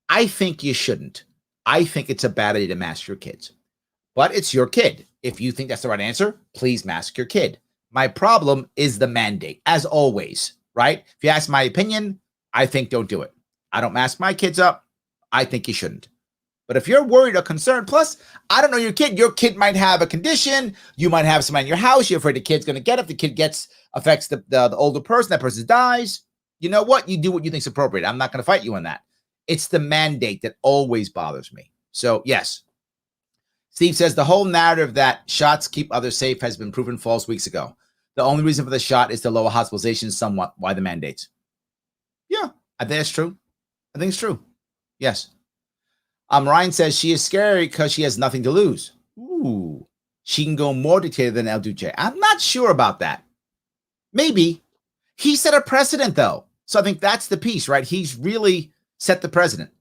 I think you shouldn't. I think it's a bad idea to mask your kids. But it's your kid. If you think that's the right answer, please mask your kid. My problem is the mandate, as always, right? If you ask my opinion, I think don't do it. I don't mask my kids up. I think you shouldn't. But if you're worried or concerned, plus, I don't know your kid. Your kid might have a condition. You might have somebody in your house. You're afraid the kid's going to get it. If the kid affects the older person, that person dies. You know what? You do what you think is appropriate. I'm not going to fight you on that. It's the mandate that always bothers me. So, yes. Steve says the whole narrative that shots keep others safe has been proven false weeks ago. The only reason for the shot is to lower hospitalizations somewhat. Why the mandates? Yeah, I think that's true. I think it's true. Yes. Ryan says she is scary because she has nothing to lose. Ooh, she can go more dictator than El Duce. I'm not sure about that. Maybe. He set a precedent, though. So I think that's the piece, right? He's really set the precedent.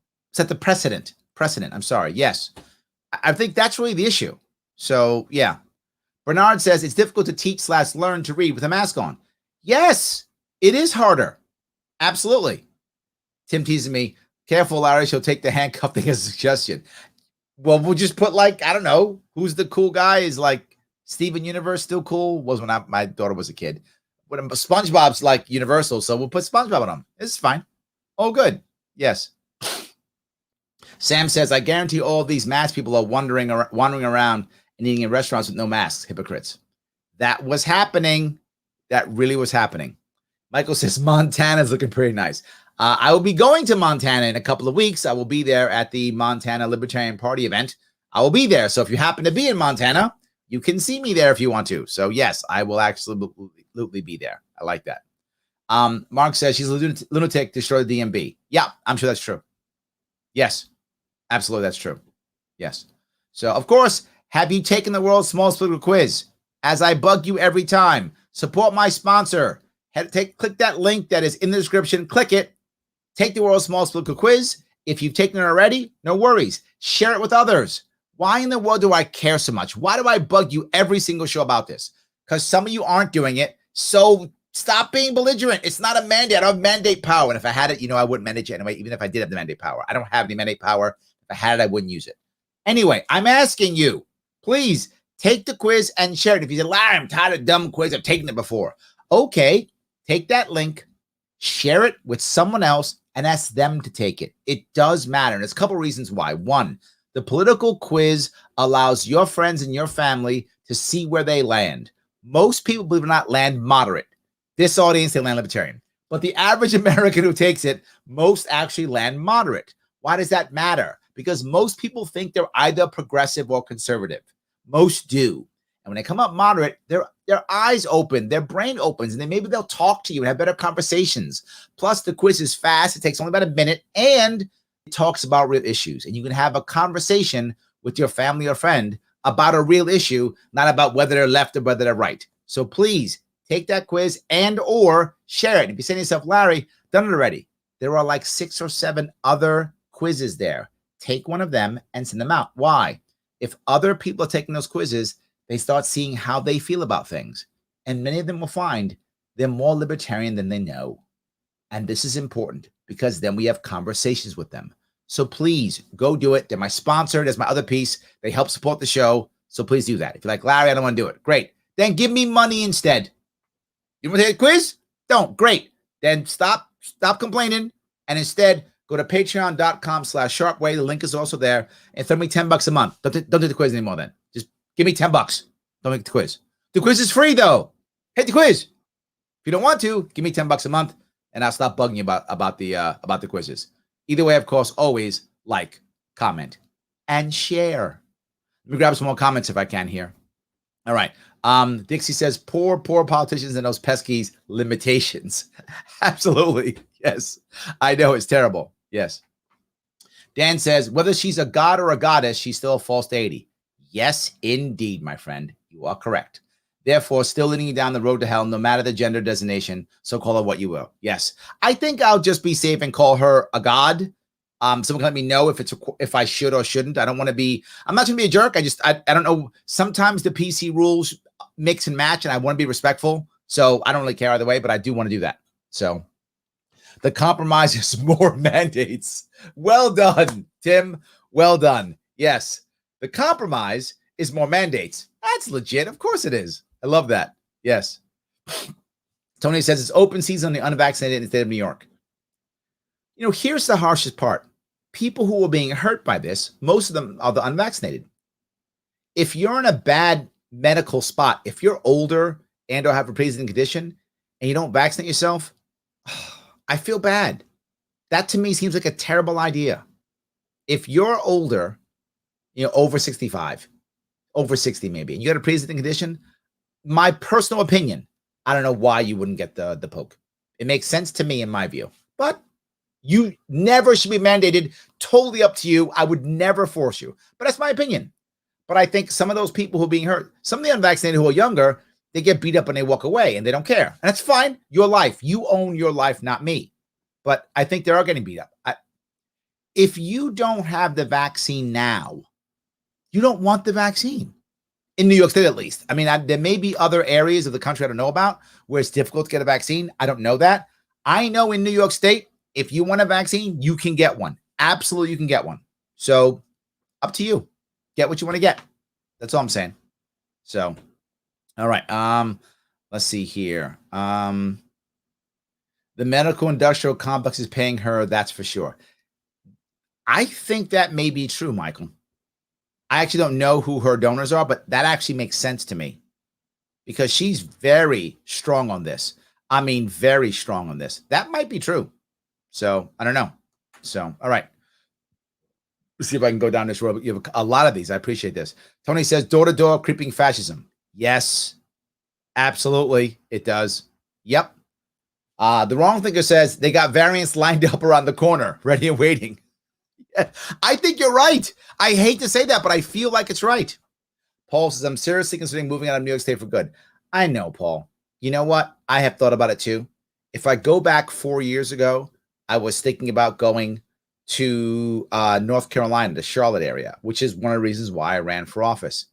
Precedent. I'm sorry. Yes. I think that's really the issue. So, yeah. Bernard says it's difficult to teach/learn to read with a mask on. Yes, it is harder. Absolutely. Tim teasing me. Careful, Larry. She'll take the handcuff thing as a suggestion. Well, we'll just put I don't know. Who's the cool guy? Is Steven Universe still cool? Was when my daughter was a kid. When SpongeBob's Universal, so we'll put SpongeBob on him. It's fine. Oh, good. Yes. Sam says, I guarantee all these masked people are wandering around and eating in restaurants with no masks. Hypocrites. That was happening. That really was happening. Michael says, Montana's looking pretty nice. I will be going to Montana in a couple of weeks. I will be there at the Montana Libertarian Party event. I will be there. So if you happen to be in Montana, you can see me there if you want to. So yes, I will absolutely be there. I like that. Mark says she's a lunatic, destroy the DMV. Yeah, I'm sure that's true. Yes, absolutely, that's true. Yes. So, of course, have you taken the World's Smallest Political Quiz? As I bug you every time, support my sponsor. Click that link that is in the description. Click it. Take the World's Smallest Political Quiz. If you've taken it already, no worries. Share it with others. Why in the world do I care so much? Why do I bug you every single show about this? Because some of you aren't doing it. So stop being belligerent. It's not a mandate. I don't have mandate power. And if I had it, I wouldn't mandate it anyway, even if I did have the mandate power. I don't have any mandate power. If I had it, I wouldn't use it. Anyway, I'm asking you, please take the quiz and share it. If you say, Larry, I'm tired of dumb quiz. I've taken it before. Okay, take that link, share it with someone else, and ask them to take it. It does matter. And there's a couple reasons why. One, the political quiz allows your friends and your family to see where they land. Most people, believe it or not, land moderate. This audience, they land libertarian. But the average American who takes it, most actually land moderate. Why does that matter? Because most people think they're either progressive or conservative. Most do. And when they come up moderate, their eyes open, their brain opens, and then maybe they'll talk to you and have better conversations. Plus, the quiz is fast. It takes only about a minute, and it talks about real issues. And you can have a conversation with your family or friend about a real issue, not about whether they're left or whether they're right. So please take that quiz and or share it. If you say to yourself, Larry, done it already. There are 6 or 7 other quizzes there. Take one of them and send them out. Why? If other people are taking those quizzes, they start seeing how they feel about things. And many of them will find they're more libertarian than they know. And this is important because then we have conversations with them. So please go do it. They're my sponsor. There's my other piece. They help support the show. So please do that. If you're like, Larry, I don't want to do it. Great. Then give me money instead. You want to take a quiz? Don't. Great. Then stop stop complaining and instead go to patreon.com/Sharpe Way. The link is also there. And throw me $10 a month. Don't do the quiz anymore then. Just give me $10. Don't make the quiz. The quiz is free though. Hit the quiz. If you don't want to, give me $10 a month and I'll stop bugging you about the quizzes. Either way, of course, always like, comment, and share. Let me grab some more comments if I can here. All right. Dixie says, poor politicians and those pesky limitations. Absolutely. Yes. I know it's terrible. Yes. Dan says, whether she's a god or a goddess, she's still a false deity. Yes, indeed, my friend. You are correct. Therefore, still leading you down the road to hell, no matter the gender designation. So call her what you will. Yes. I think I'll just be safe and call her a god. Someone can let me know if I should or shouldn't. I don't want to be, I'm not going to be a jerk. I don't know. Sometimes the PC rules mix and match and I want to be respectful. So I don't really care either way, but I do want to do that. So the compromise is more mandates. Well done, Tim. Well done. Yes. The compromise is more mandates. That's legit. Of course it is. I love that. Yes. Tony says it's open season on the unvaccinated in the state of New York. You know, here's the harshest part. People who are being hurt by this, most of them are the unvaccinated. If you're in a bad medical spot, if you're older and or have a pre-existing condition and you don't vaccinate yourself, I feel bad. That to me seems like a terrible idea. If you're older, you know, over 65, over 60 maybe, and you got a pre-existing condition, my personal opinion, I don't know why you wouldn't get the poke. It makes sense to me in my view, but you never should be mandated. Totally up to you. I would never force you, but that's my opinion. But I think some of those people who are being hurt, some of the unvaccinated who are younger, they get beat up and they walk away and they don't care. And that's fine. Your life. You own your life, not me. But I think they are getting beat up. If you don't have the vaccine now, you don't want the vaccine. In New York State, at least. I mean, there may be other areas of the country I don't know about where it's difficult to get a vaccine. I don't know that. I know in New York State, if you want a vaccine, you can get one. Absolutely, you can get one. So up to you. Get what you want to get. That's all I'm saying. So, all right. Let's see here. The medical industrial complex is paying her. That's for sure. I think that may be true, Michael. I actually don't know who her donors are, but that actually makes sense to me because she's very strong on this. I mean, very strong on this. That might be true. So I don't know. So, all right. Let's see if I can go down this road. You have a lot of these. I appreciate this. Tony says door-to-door creeping fascism. Yes, absolutely. It does. Yep. The wrong thinker says they got variants lined up around the corner, ready and waiting. I think you're right. I hate to say that, but I feel like it's right. Paul says, I'm seriously considering moving out of New York State for good. I know, Paul. You know what? I have thought about it too. If I go back 4 years ago, I was thinking about going to North Carolina, the Charlotte area, which is one of the reasons why I ran for office.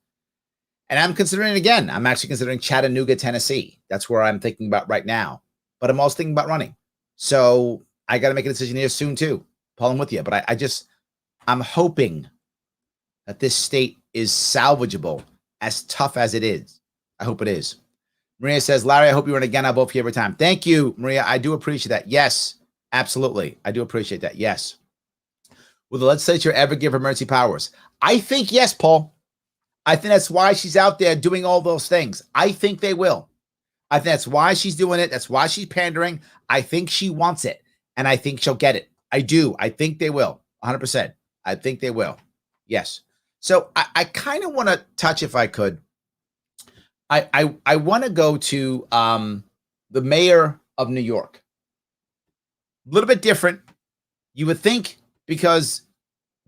And I'm considering it again. I'm actually considering Chattanooga, Tennessee. That's where I'm thinking about right now. But I'm also thinking about running. So I got to make a decision here soon too. Paul, I'm with you. But I'm hoping that this state is salvageable, as tough as it is. I hope it is. Maria says, Larry, I hope you run again. I'll vote for you every time. Thank you, Maria. I do appreciate that. Yes, absolutely. I do appreciate that. Yes. Will the legislature ever give her emergency powers? I think yes, Paul. I think that's why she's out there doing all those things. I think they will. I think that's why she's doing it. That's why she's pandering. I think she wants it, and I think she'll get it. I do. I think they will. 100%. I think they will. Yes. So I kind of want to touch, if I could. I want to go to the mayor of New York. A little bit different. You would think, because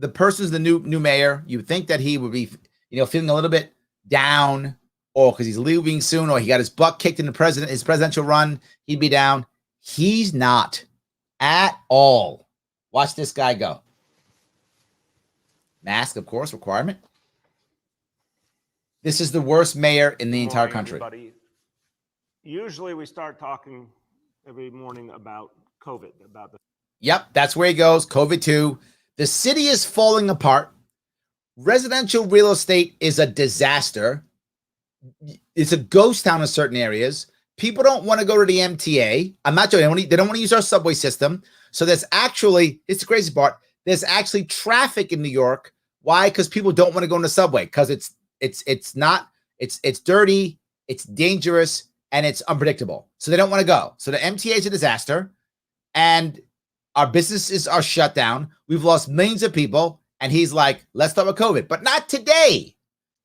the person's the new mayor, you would think that he would be, feeling a little bit down, or because he's leaving soon, or he got his butt kicked in his presidential run, he'd be down. He's not at all. Watch this guy go. Mask, of course, requirement. This is the worst mayor in the entire country. Everybody. Usually we start talking every morning about COVID. Yep, that's where he goes. COVID 2. The city is falling apart. Residential real estate is a disaster. It's a ghost town in certain areas. People don't want to go to the MTA. I'm not joking. They don't want to use our subway system. So there's actually, it's the crazy part. There's actually traffic in New York. Why? Because people don't want to go in the subway because it's dirty, it's dangerous, and it's unpredictable. So they don't want to go. So the MTA is a disaster, and our businesses are shut down. We've lost millions of people, and he's like, let's talk about COVID, but not today.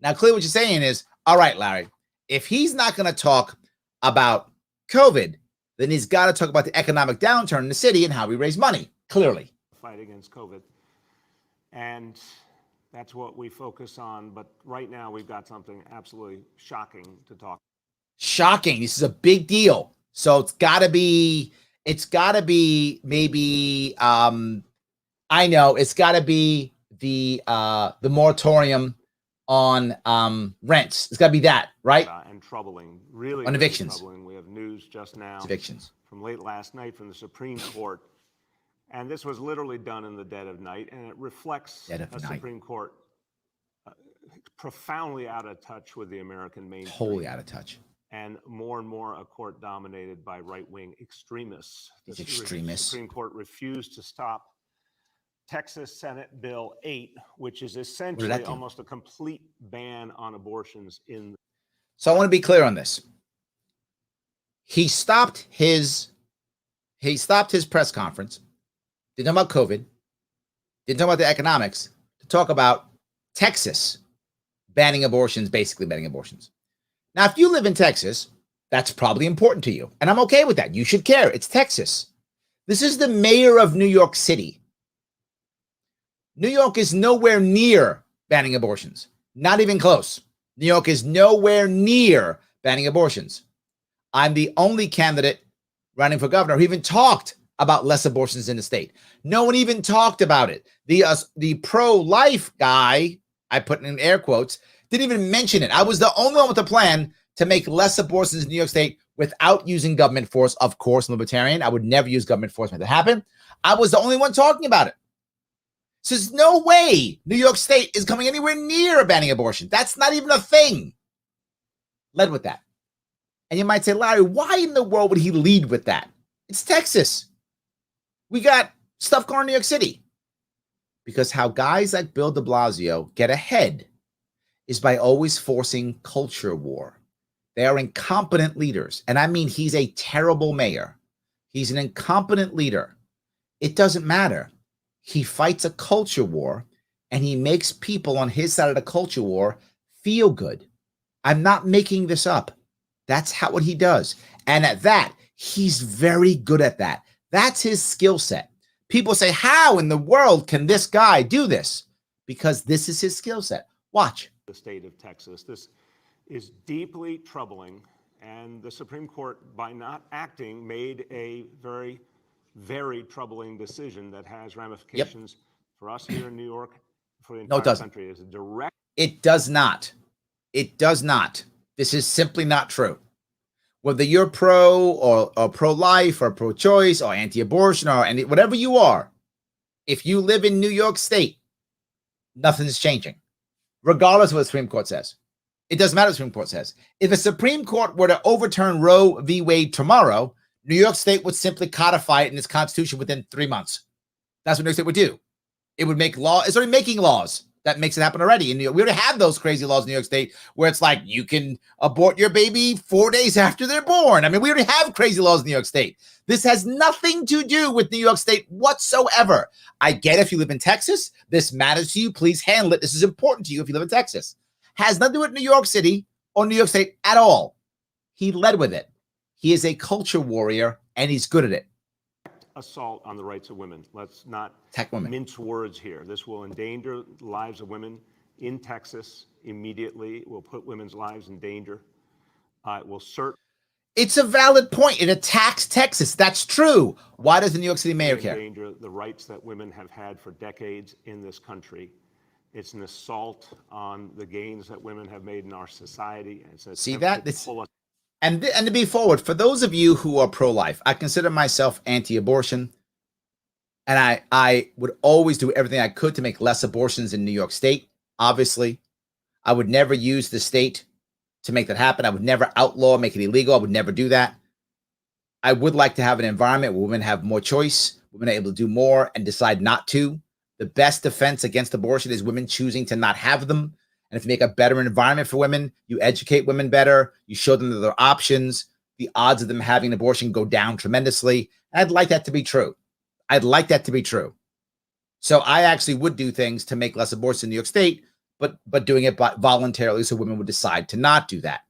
Now, clearly what you're saying is, all right, Larry, if he's not going to talk about COVID, then he's got to talk about the economic downturn in the city and how we raise money, clearly. Fight against COVID. And that's what we focus on. But right now, we've got something absolutely shocking to talk. Shocking. This is a big deal. So it's got to be maybe, I know it's got to be the moratorium on rents. It's got to be that, right? And troubling, really, on evictions. Really troubling. We have news just now evictions from late last night from the Supreme Court. And this was literally done in the dead of night, and it reflects a Supreme Court profoundly out of touch with the American mainstream. Totally out of touch. And more a court dominated by right-wing extremists. These extremists. The Supreme Court refused to stop Texas Senate Bill 8, which is essentially almost a complete ban on abortions in. So I want to be clear on this. He stopped his press conference. Didn't talk about COVID. Didn't talk about the economics. To talk about Texas banning abortions, basically banning abortions. Now, if you live in Texas, that's probably important to you. And I'm okay with that. You should care. It's Texas. This is the mayor of New York City. New York is nowhere near banning abortions. Not even close. New York is nowhere near banning abortions. I'm the only candidate running for governor who even talked about less abortions in the state. No one even talked about it. The pro-life guy, I put in air quotes, didn't even mention it. I was the only one with a plan to make less abortions in New York State without using government force. Of course, I'm libertarian. I would never use government force to make that happen. I was the only one talking about it. So there's no way New York State is coming anywhere near banning abortion. That's not even a thing. Led with that. And you might say, Larry, why in the world would he lead with that? It's Texas. We got stuff going on in New York City. Because how guys like Bill DeBlasio get ahead is by always forcing culture war. They are incompetent leaders. And I mean, he's a terrible mayor. He's an incompetent leader. It doesn't matter. He fights a culture war, and he makes people on his side of the culture war feel good. I'm not making this up. That's what he does. And at that, he's very good at that. That's his skill set. People say, how in the world can this guy do this? Because this is his skill set. Watch. The state of Texas. This is deeply troubling. And the Supreme Court, by not acting, made a very, very troubling decision that has ramifications for us here in New York, for the entire country. Is a direct. It does not. It does not. This is simply not true. Whether you're pro or pro-life or pro-choice or anti-abortion or whatever you are, if you live in New York State, nothing's changing, regardless of what the Supreme Court says. It doesn't matter what the Supreme Court says. If the Supreme Court were to overturn Roe v. Wade tomorrow, New York State would simply codify it in its constitution within 3 months. That's what New York State would do. It would make law. It's already making laws that makes it happen already in New York. We already have those crazy laws in New York State where it's like you can abort your baby 4 days after they're born. I mean, we already have crazy laws in New York State. This has nothing to do with New York State whatsoever. I get if you live in Texas, this matters to you. Please handle it. This is important to you if you live in Texas. Has nothing to do with New York City or New York State at all. He led with it. He is a culture warrior, and he's good at it. Assault on the rights of women. Let's not women. Mince words here. This will endanger the lives of women in Texas immediately. It will put women's lives in danger. It will certainly. It's a valid point. It attacks Texas. That's true. Why does the New York City mayor care? Endanger the rights that women have had for decades in this country. It's an assault on the gains that women have made in our society. See that? And to be forward, for those of you who are pro-life, I consider myself anti-abortion. And I would always do everything I could to make less abortions in New York State. Obviously, I would never use the state to make that happen. I would never outlaw, make it illegal. I would never do that. I would like to have an environment where women have more choice, women are able to do more and decide not to. The best defense against abortion is women choosing to not have them. And if you make a better environment for women, you educate women better, you show them that there are options, the odds of them having an abortion go down tremendously. I'd like that to be true. I'd like that to be true. So I actually would do things to make less abortions in New York State, but doing it voluntarily so women would decide to not do that.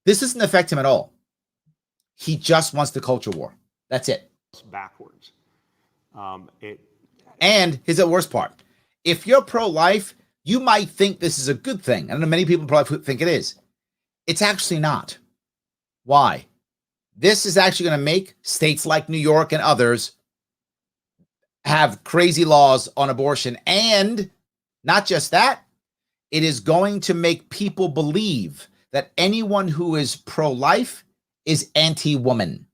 This doesn't affect him at all. He just wants the culture war. That's it. Backwards. And here's the worst part. If you're pro-life, you might think this is a good thing. I know many people probably think it is. It's actually not. Why? This is actually going to make states like New York and others have crazy laws on abortion. And not just that, it is going to make people believe that anyone who is pro-life is anti-woman.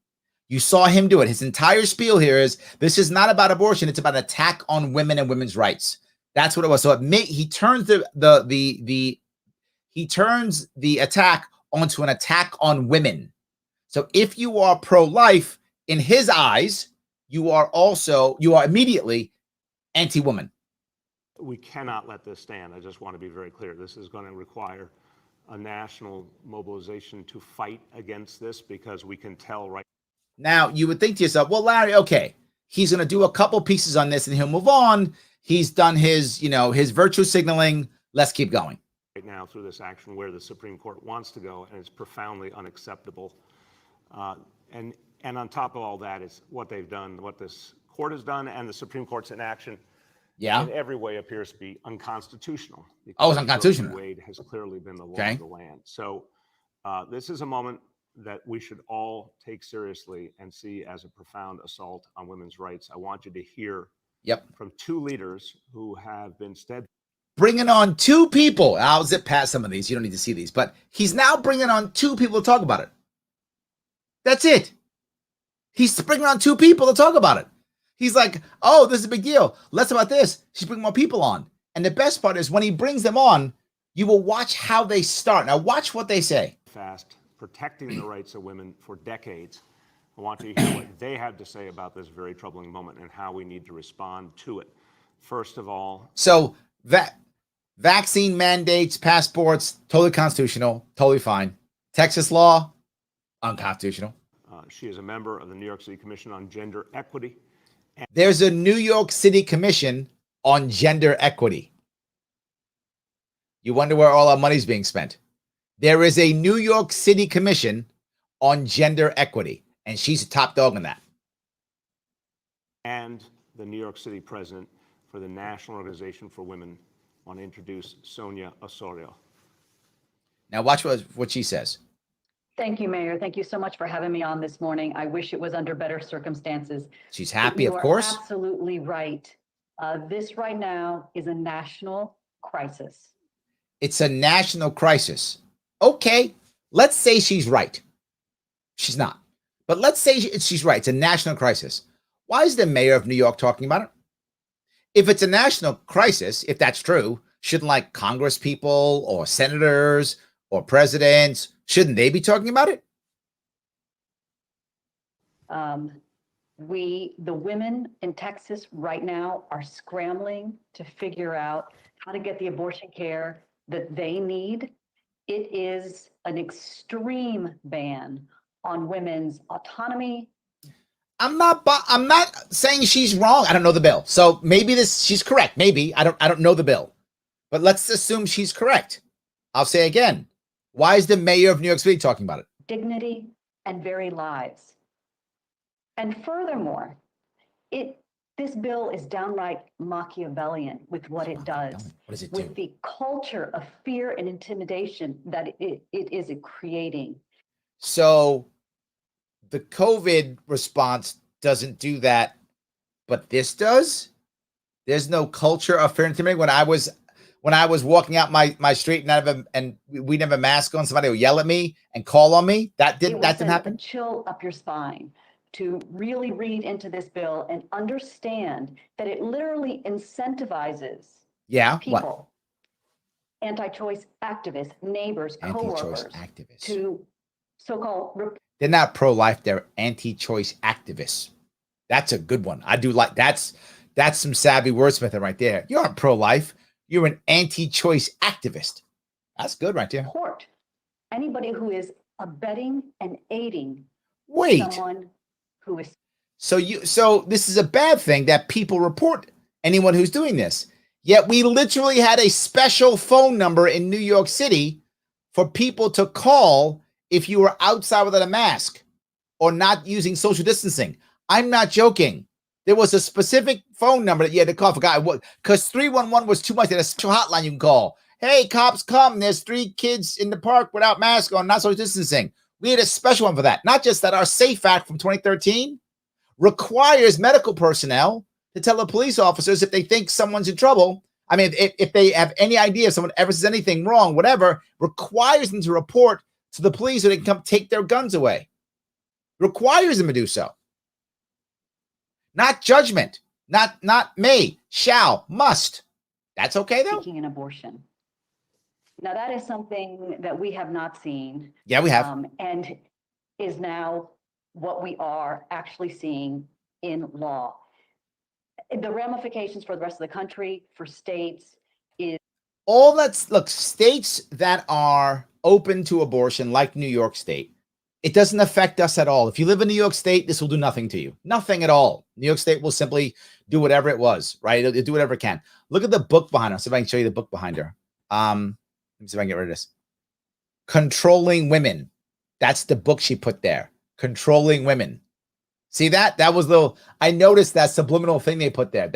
You saw him do it. His entire spiel here is, this is not about abortion. It's about an attack on women and women's rights. That's what it was. So he turns he turns the attack onto an attack on women. So if you are pro-life, in his eyes, you are immediately anti-woman. We cannot let this stand. I just want to be very clear. This is going to require a national mobilization to fight against this, because we can tell right now. You would think to yourself, well, Larry, okay, he's going to do a couple pieces on this and he'll move on. He's done his, his virtue signaling. Let's keep going. Right now through this action where the Supreme Court wants to go, and it's profoundly unacceptable. And on top of all that is what they've done, what this court has done, and the Supreme Court's inaction. Yeah. In every way appears to be unconstitutional. Oh, it's unconstitutional. Wade has clearly been the law of the land. So this is a moment that we should all take seriously and see as a profound assault on women's rights. I want you to hear from two leaders who have been steadfast. Bringing on two people. I'll zip past some of these. You don't need to see these, but he's now bringing on two people to talk about it. That's it. He's bringing on two people to talk about it. He's like, oh, this is a big deal. Let's about this. She's bringing more people on. And the best part is when he brings them on, you will watch how they start. Now watch what they say. Fast, protecting the rights of women for decades. I want you to hear what they have to say about this very troubling moment and how we need to respond to it. First of all. So that vaccine mandates, passports, totally constitutional, totally fine. Texas law, unconstitutional. She is a member of the New York City Commission on Gender Equity. There's a New York City Commission on Gender Equity. You wonder where all our money's being spent. There is a New York City Commission on Gender Equity, and she's a top dog on that. And the New York City president for the National Organization for Women. I want to introduce Sonia Osorio. Now watch what she says. Thank you, Mayor. Thank you so much for having me on this morning. I wish it was under better circumstances. She's happy, of course. You are absolutely right. This right now is a national crisis. It's a national crisis. Okay, let's say she's right. She's not. But let's say she's right. It's a national crisis. Why is the mayor of New York talking about it? If it's a national crisis, if that's true, shouldn't like Congress people or senators or presidents, shouldn't they be talking about it? The women in Texas right now are scrambling to figure out how to get the abortion care that they need. It is an extreme ban on women's autonomy. I'm not saying she's wrong. I don't know the bill. So maybe she's correct. Maybe I don't know the bill, but let's assume she's correct. I'll say again, why is the mayor of New York City talking about it? Dignity and very lives. And furthermore, this bill is downright Machiavellian with what it does. What does it do? With the culture of fear and intimidation that it is creating. So the COVID response doesn't do that, but this does? There's no culture of fear and intimidation. When I was walking out my street and we didn't have a mask on, somebody would yell at me and call on me. That didn't happen. Chill up your spine to really read into this bill and understand that it literally incentivizes people anti-choice activists, neighbors, Anti-choice coworkers, activists. to so-called They're not pro-life, they're anti-choice activists. That's a good one. I do like that's some savvy wordsmithing right there. You aren't pro-life, you're an anti-choice activist. That's good right there. report anybody who is abetting and aiding Wait. someone who is So this is a bad thing that people report anyone who's doing this. Yet we literally had a special phone number in New York City for people to call if you were outside without a mask or not using social distancing. I'm not joking. There was a specific phone number that you had to call. I forgot what, because 311 was too much. They had a special hotline you can call. Hey, cops, come. There's 3 kids in the park without masks on, not social distancing. We had a special one for that. Not just that, our SAFE Act from 2013 requires medical personnel to tell the police officers if they think someone's in trouble. I mean, if they have any idea if someone ever says anything wrong, whatever, requires them to report to the police so they can come take their guns away. Requires them to do so. Not judgment. Not may, shall, must. That's okay though. seeking an abortion. Now that is something that we have not seen. Yeah, we have. And is now what we are actually seeing in law. The ramifications for the rest of the country, for states, is All that's, look, states that are open to abortion, like New York State, it doesn't affect us at all. If you live in New York State, this will do nothing to you. Nothing at all. New York State will simply do whatever it was, right? It'll do whatever it can. Look at the book behind her. See if I can show you the book behind her. Let me see if I can get rid of this. Controlling Women. That's the book she put there. Controlling Women. See that? That was little. I noticed that subliminal thing they put there.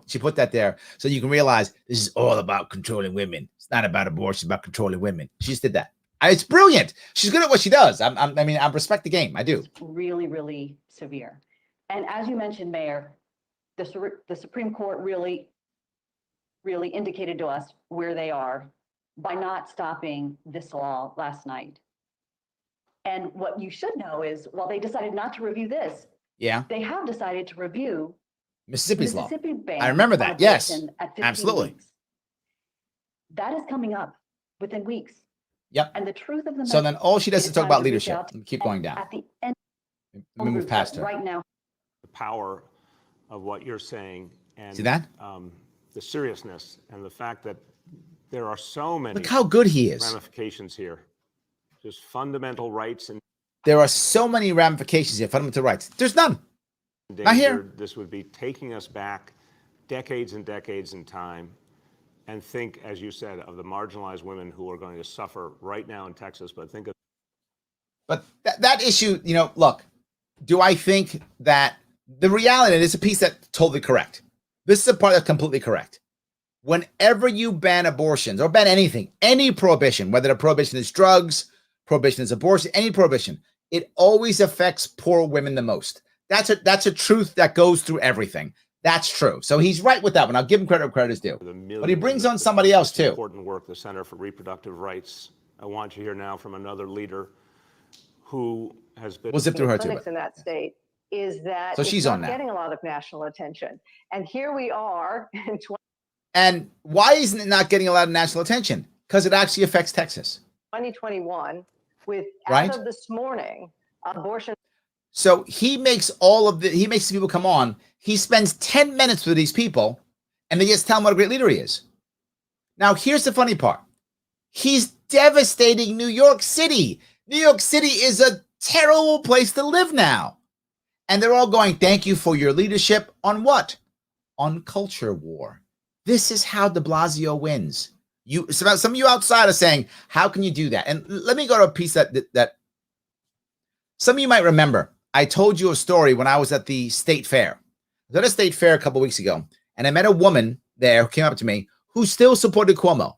She put that there so you can realize this is all about controlling women. It's not about abortion, it's about controlling women. She just did that. It's brilliant. She's good at what she does. I respect the game. I do. really, really severe. And as you mentioned, Mayor, the Supreme Court really indicated to us where they are by not stopping this law last night. And what you should know is, while they decided not to review this, Yeah. they have decided to review Mississippi's law. Mississippi ban I remember on that. Yes. abortion at 15 Absolutely. weeks. That is coming up within weeks. Yep. And the truth of the So then all she does is is talk time about to reach leadership. out Let me keep going down. At the end, Let me move past her. right now, The power of what you're saying and See that? The seriousness and the fact that there are so many Look how good he is. ramifications here. Just fundamental rights and There are so many ramifications here, fundamental rights. There's none. Not here. danger. This would be taking us back decades and decades in time. And think, as you said, of the marginalized women who are going to suffer right now in Texas. But think of But that issue, look, do I think that the reality is a piece that's totally correct. This is a part that's completely correct. Whenever you ban abortions or ban anything, any prohibition, whether the prohibition is drugs, prohibition is abortion, any prohibition, it always affects poor women the most. That's a truth that goes through everything. That's true. So he's right with that one. I'll give him credit where credit is due. But he brings on somebody else too. important work, the Center for Reproductive Rights. I want you to hear now from another leader who has been. We'll zip through her too. clinics in that state is that So it's she's not on now. getting a lot of national attention. And here we are in And why isn't it not getting a lot of national attention? Because it actually affects Texas. 2021 with, Right. as of this morning, abortion. So he makes these people come on. He spends 10 minutes with these people and they just tell him what a great leader he is. Now, here's the funny part. He's devastating New York City. New York City is a terrible place to live now. And they're all going, thank you for your leadership on what? On culture war. This is how DeBlasio wins. Some of you outside are saying, how can you do that? And let me go to a piece that some of you might remember. I told you a story when I was at the state fair. I was at a state fair a couple of weeks ago, and I met a woman there who came up to me who still supported Cuomo.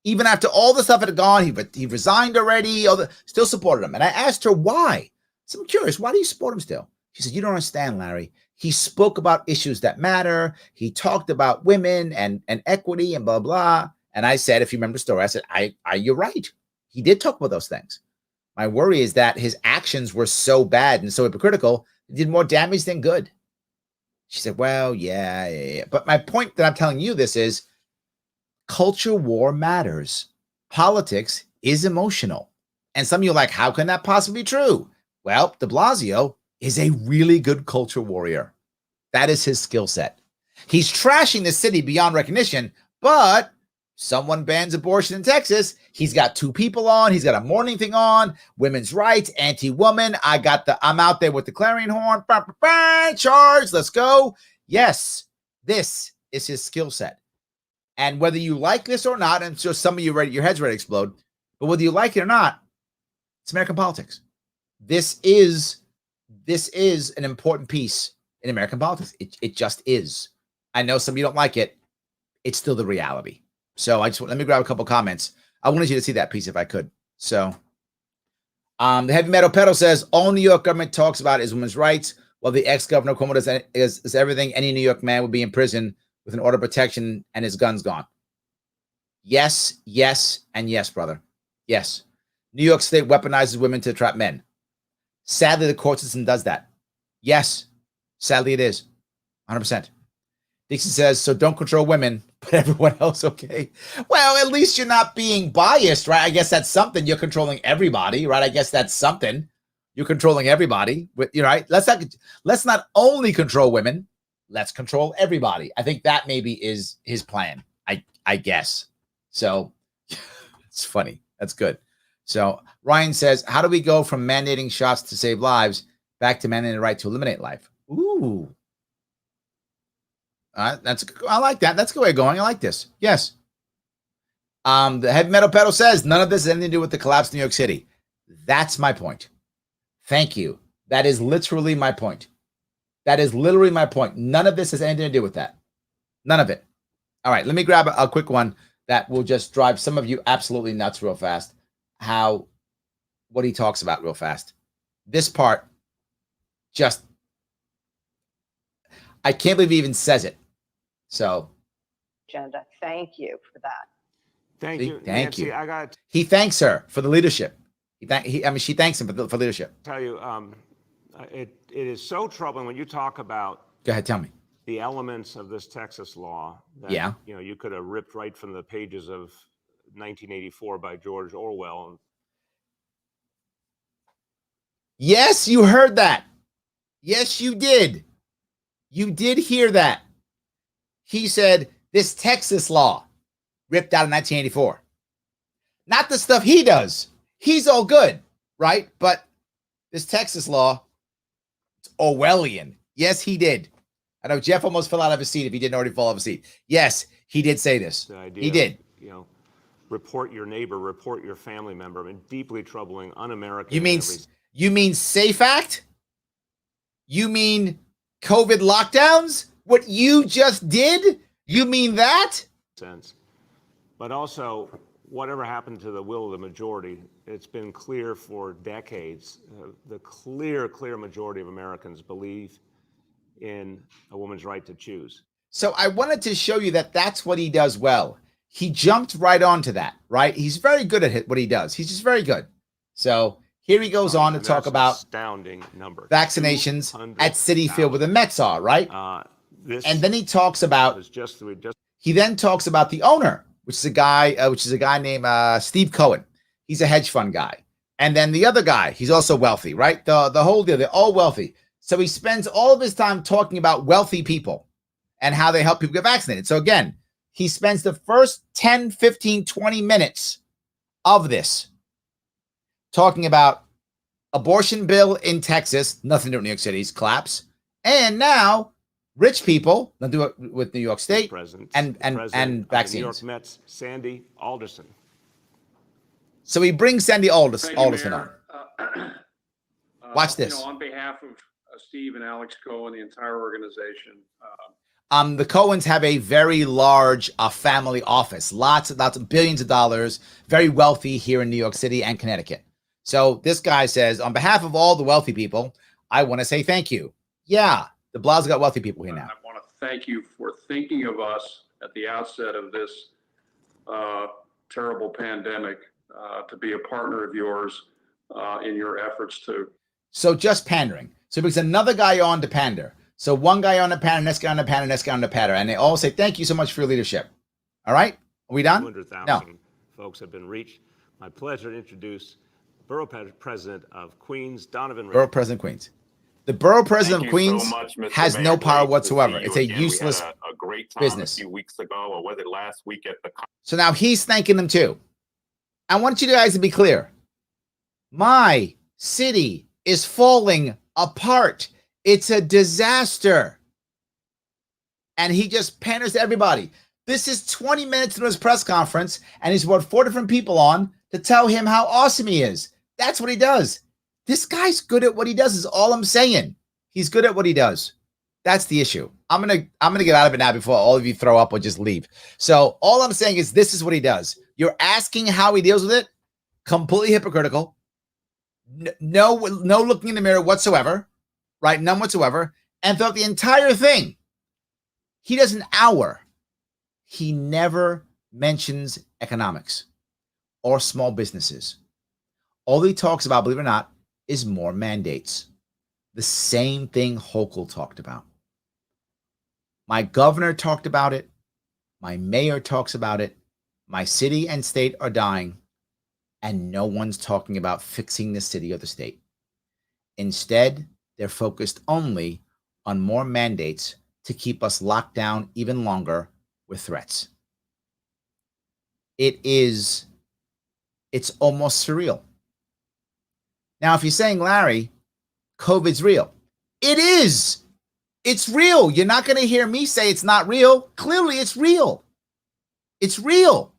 Even after all the stuff had gone, he resigned already, still supported him. And I asked her why. So I'm curious, why do you support him still? She said, you don't understand, Larry. He spoke about issues that matter. He talked about women and equity and blah, blah. And I said, if you remember the story, I said, you're right. He did talk about those things. My worry is that his actions were so bad and so hypocritical, it did more damage than good. She said, well, yeah. But my point that I'm telling you this is, culture war matters. Politics is emotional. And some of you are like, how can that possibly be true? Well, DeBlasio is a really good culture warrior. That is his skill set. He's trashing the city beyond recognition, but someone bans abortion in Texas. He's got two people on. He's got a morning thing on. Women's rights, anti-woman. I'm out there with the clarion horn. Bah, bah, bah, charge. Let's go. Yes, this is his skill set. And whether you like this or not, I'm sure some of you your head's ready to explode, but whether you like it or not, it's American politics. This is an important piece in American politics. It just is. I know some of you don't like it. It's still the reality. So let me grab a couple comments. I wanted you to see that piece if I could. So the Heavy Metal Pedal says, all New York government talks about is women's rights, while the ex-governor Cuomo is everything. Any New York man would be in prison with an order of protection and his gun's gone. Yes, yes, and yes, brother. Yes. New York State weaponizes women to trap men. Sadly, the court system does that. Yes. Sadly, it is. 100%. Dixon says, so don't control women, but everyone else okay. Well, at least you're not being biased, right? I guess that's something. You're controlling everybody, right? I guess that's something. You're controlling everybody, right? Let's not only control women, let's control everybody. I think that maybe is his plan, I guess. So it's funny. That's good. So Ryan says, how do we go from mandating shots to save lives back to mandating the right to eliminate life? Ooh. I like that. That's the way of going. I like this. Yes. The Heavy Metal Pedal says none of this has anything to do with the collapse of New York City. That's my point. Thank you. That is literally my point. That is literally my point. None of this has anything to do with that. None of it. All right. Let me grab a quick one that will just drive some of you absolutely nuts real fast. What he talks about real fast. This part just, I can't believe he even says it. So, Agenda. Thank you for that. Thank you. Thank Nancy, you. I got to He thanks her for the leadership. She thanks him for leadership. tell you, it is so troubling when you talk about Go ahead, tell me. the elements of this Texas law that, Yeah. you could have ripped right from the pages of 1984 by George Orwell. Yes, you heard that. Yes, you did. You did hear that. He said this Texas law ripped out in 1984. Not the stuff he does. He's all good, right? But this Texas law, it's Orwellian. Yes, he did. I know Jeff almost fell out of his seat if he didn't already fall out of his seat. Yes, he did say this. The idea He did. Of, report your neighbor, report your family member. I mean, deeply troubling, un-American. You mean SAFE Act? You mean COVID lockdowns? What you just did? You mean that? Sense. But also, whatever happened to the will of the majority, it's been clear for decades. The clear majority of Americans believe in a woman's right to choose. So I wanted to show you that that's what he does well. He jumped right onto that, right? He's very good at what he does. He's just very good. So here he goes on to talk about astounding number vaccinations at Citi Field where the Mets are, right? And then he talks about he then talks about the owner, which is a guy named Steve Cohen. He's a hedge fund guy. And then the other guy, he's also wealthy, right? The whole deal, they're all wealthy. So he spends all of his time talking about wealthy people and how they help people get vaccinated. So again, he spends the first 10, 15, 20 minutes of this talking about abortion bill in Texas, nothing to do with New York City's collapse. And now rich people, nothing to do with New York State and vaccines. New York Mets, Sandy Alderson. So he brings Sandy Alderson on. Watch this. On behalf of Steve and Alex Cohen, the entire organization. The Cohens have a very large family office, lots of billions of dollars, very wealthy here in New York City and Connecticut. So this guy says, on behalf of all the wealthy people, I want to say thank you. Yeah, DeBlasio got wealthy people here now. I want to thank you for thinking of us at the outset of this terrible pandemic to be a partner of yours in your efforts to. So just pandering. So he brings another guy on to pander. So one guy on the pander, next guy on the pander, next guy on the pander. And they all say, thank you so much for your leadership. All right? Are we done? 200,000 folks have been reached. My pleasure to introduce Borough President of Queens, Donovan Borough Richards. President of Queens. The Borough President of Thank you Queens so much, Mr. has Mayor. no power Great to whatsoever. see you It's a again. We had useless a great time business. a few weeks ago, or was it last week at the So now he's thanking them too. I want you guys to be clear. My city is falling apart. It's a disaster. And he just panders to everybody. This is 20 minutes into his press conference, and he's brought 4 different people on to tell him how awesome he is. That's what he does. This guy's good at what he does, is all I'm saying. He's good at what he does. That's the issue. I'm gonna get out of it now before all of you throw up or just leave. So all I'm saying is this is what he does. You're asking how he deals with it. Completely hypocritical. No looking in the mirror whatsoever, right? None whatsoever. And throughout the entire thing, he does an hour. He never mentions economics or small businesses. All he talks about, believe it or not, is more mandates. The same thing Hochul talked about. My governor talked about it. My mayor talks about it. My city and state are dying. And no one's talking about fixing the city or the state. Instead, they're focused only on more mandates to keep us locked down even longer with threats. It's almost surreal. Now, if you're saying, Larry, COVID's real, it is. It's real. You're not going to hear me say it's not real. Clearly, it's real. It's real.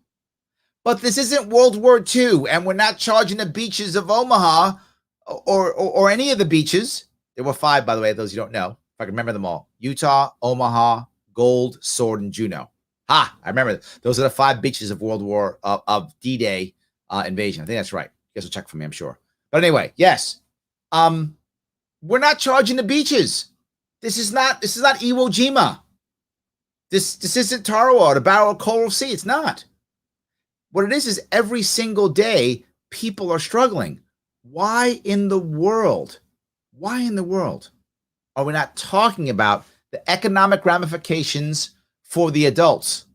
But this isn't World War II, and we're not charging the beaches of Omaha or any of the beaches. There were 5, by the way, those you don't know. If I can remember them all. Utah, Omaha, Gold, Sword, and Juneau. I remember. Those are the 5 beaches of World War of D-Day invasion. I think that's right. You guys will check for me, I'm sure. But anyway, yes. We're not charging the beaches. This is not Iwo Jima. This isn't Tarawa, the Battle of Coral Sea. It's not. What it is every single day, people are struggling. Why in the world? Why in the world are we not talking about the economic ramifications for the adults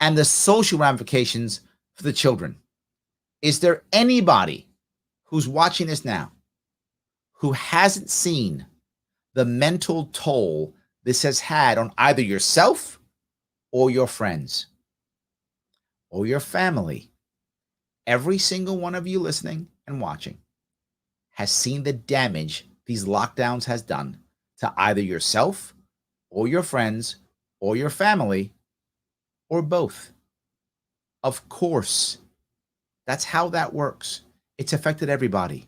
and the social ramifications for the children? Is there anybody who's watching this now who hasn't seen the mental toll this has had on either yourself or your friends or your family? Every single one of you listening and watching has seen the damage these lockdowns has done to either yourself or your friends or your family or both. Of course, that's how that works. It's affected everybody.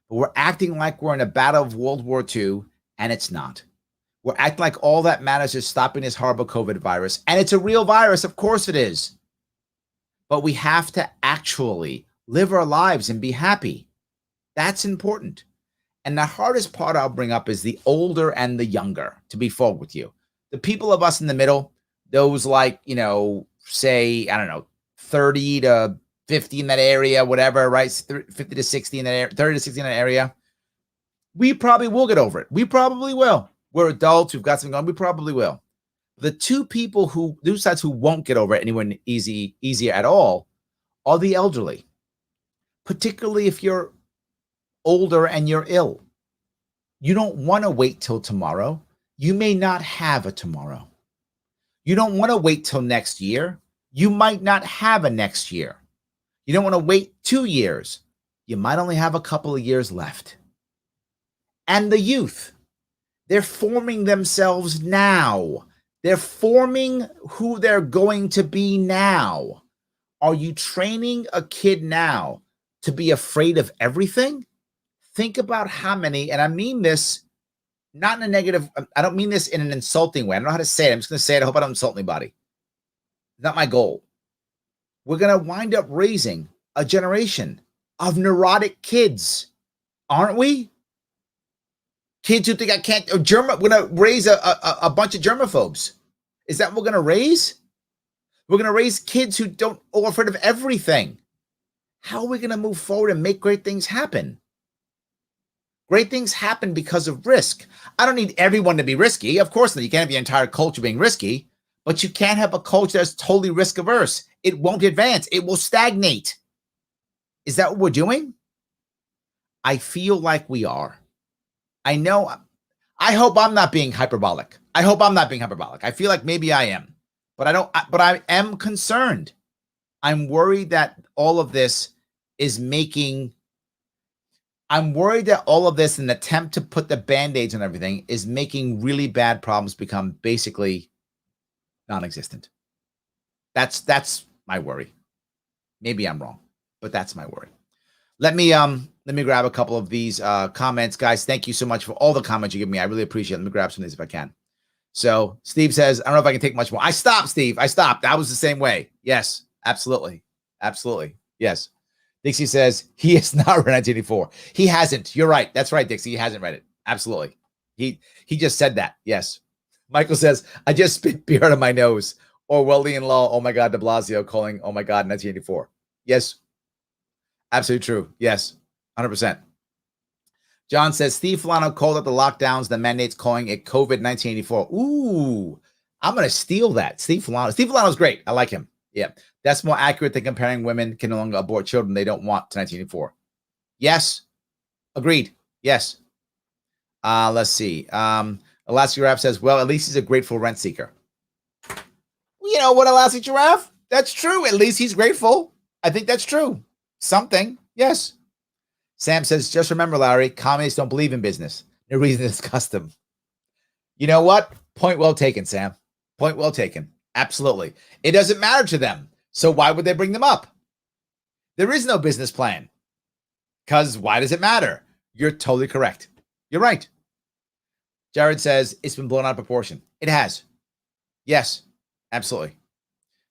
But we're acting like we're in a battle of World War II, and it's not. We're acting like all that matters is stopping this horrible COVID virus. And it's a real virus. Of course it is. But we have to actually live our lives and be happy. That's important. And the hardest part I'll bring up is the older and the younger, to be forward with you. The people of us in the middle, those like, say, 30 to 50 in that area, whatever, right? 50 to 60 in that area, 30 to 60 in that area. We probably will get over it. We probably will. We're adults. We've got something going. We probably will. The two sides who won't get over it anywhere easier at all are the elderly, particularly if you're older and you're ill. You don't want to wait till tomorrow. You may not have a tomorrow. You don't want to wait till next year. You might not have a next year. You don't want to wait 2 years. You might only have a couple of years left. And the youth, they're forming themselves now. They're forming who they're going to be now. Are you training a kid now to be afraid of everything? Think about how many, and I mean this not in a negative, I don't mean this in an insulting way. I don't know how to say it. I'm just going to say it. I hope I don't insult anybody. It's not my goal. We're going to wind up raising a generation of neurotic kids, aren't we? Kids who think I can't, we're going to raise a bunch of germaphobes. Is that what we're going to raise? We're going to raise kids who are afraid of everything. How are we going to move forward and make great things happen? Great things happen because of risk. I don't need everyone to be risky. Of course not. You can't have your entire culture being risky. But you can't have a culture that's totally risk averse. It won't advance. It will stagnate. Is that what we're doing? I feel like we are. I know. I hope I'm not being hyperbolic. I feel like maybe I am, but but I am concerned. I'm worried that all of this is making. I'm worried that all of this, an attempt to put the band-aids on everything, is making really bad problems become basically non-existent. That's my worry. Maybe I'm wrong, but that's my worry. Let me grab a couple of these comments, guys. Thank you so much for all the comments you give me. I really appreciate it. Let me grab some of these if I can. So Steve says, I don't know if I can take much more. I stopped, Steve. I stopped. I was the same way. Yes, absolutely. Absolutely. Yes. Dixie says he has not read 1984. He hasn't. You're right. That's right, Dixie. He hasn't read it. Absolutely. He just said that. Yes. Michael says, I just spit beer out of my nose. Orwellian law. Oh my God, DeBlasio calling. Oh my God, 1984. Yes. Absolutely true. Yes. 100%. John says, Steve Filano called out the lockdowns, the mandates, calling it COVID 1984. Ooh, I'm going to steal that. Steve Filano's great. I like him. Yeah. That's more accurate than comparing women can no longer abort children they don't want to 1984. Yes. Agreed. Yes. Let's see. Elastic Giraffe says, well, at least he's a grateful rent seeker. You know what, Elastic Giraffe? That's true. At least he's grateful. I think that's true. Something. Yes. Sam says, just remember, Larry, communists don't believe in business. No reason to discuss them. You know what? Point well taken, Sam. Point well taken. Absolutely. It doesn't matter to them. So why would they bring them up? There is no business plan. Because why does it matter? You're totally correct. You're right. Jared says, it's been blown out of proportion. It has. Yes, absolutely.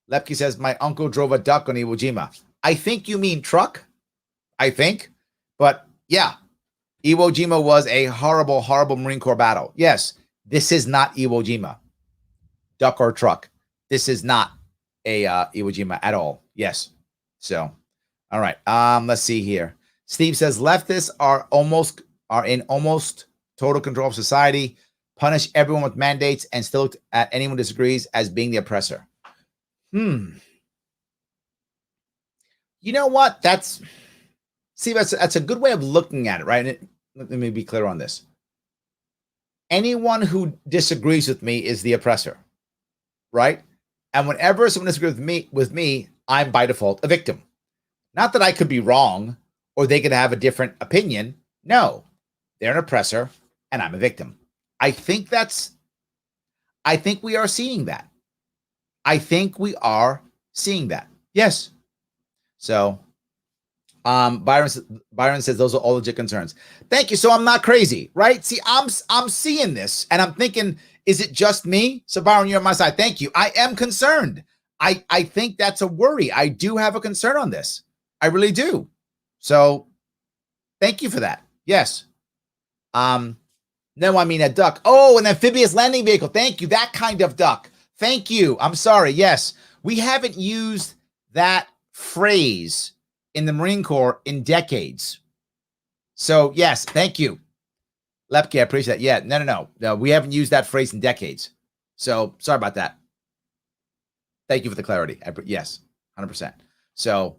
Lepke says, my uncle drove a duck on Iwo Jima. I think you mean truck. I think. But yeah, Iwo Jima was a horrible, horrible Marine Corps battle. Yes, this is not Iwo Jima. Duck or truck. This is not a Iwo Jima at all. Yes. So, all right. Let's see here. Steve says leftists are in almost total control of society, punish everyone with mandates, and still look at anyone who disagrees as being the oppressor. You know what? That's a good way of looking at it, right? Let me be clear on this. Anyone who disagrees with me is the oppressor, right? And whenever someone disagrees with me, I'm by default a victim. Not that I could be wrong or they could have a different opinion. No, they're an oppressor and I'm a victim. I think we are seeing that. Yes. So, Byron says those are all legit concerns. Thank you. So I'm not crazy, right? See, I'm seeing this and I'm thinking, is it just me? So Byron, you're on my side. Thank you. I am concerned. I think that's a worry. I do have a concern on this. I really do. So thank you for that. Yes. No, I mean a duck. Oh, an amphibious landing vehicle. Thank you. That kind of duck. Thank you. I'm sorry. Yes. We haven't used that phrase in the Marine Corps in decades. So yes, thank you. Lepke, I appreciate that. Yeah, no. We haven't used that phrase in decades. So sorry about that. Thank you for the clarity. Yes, 100%. So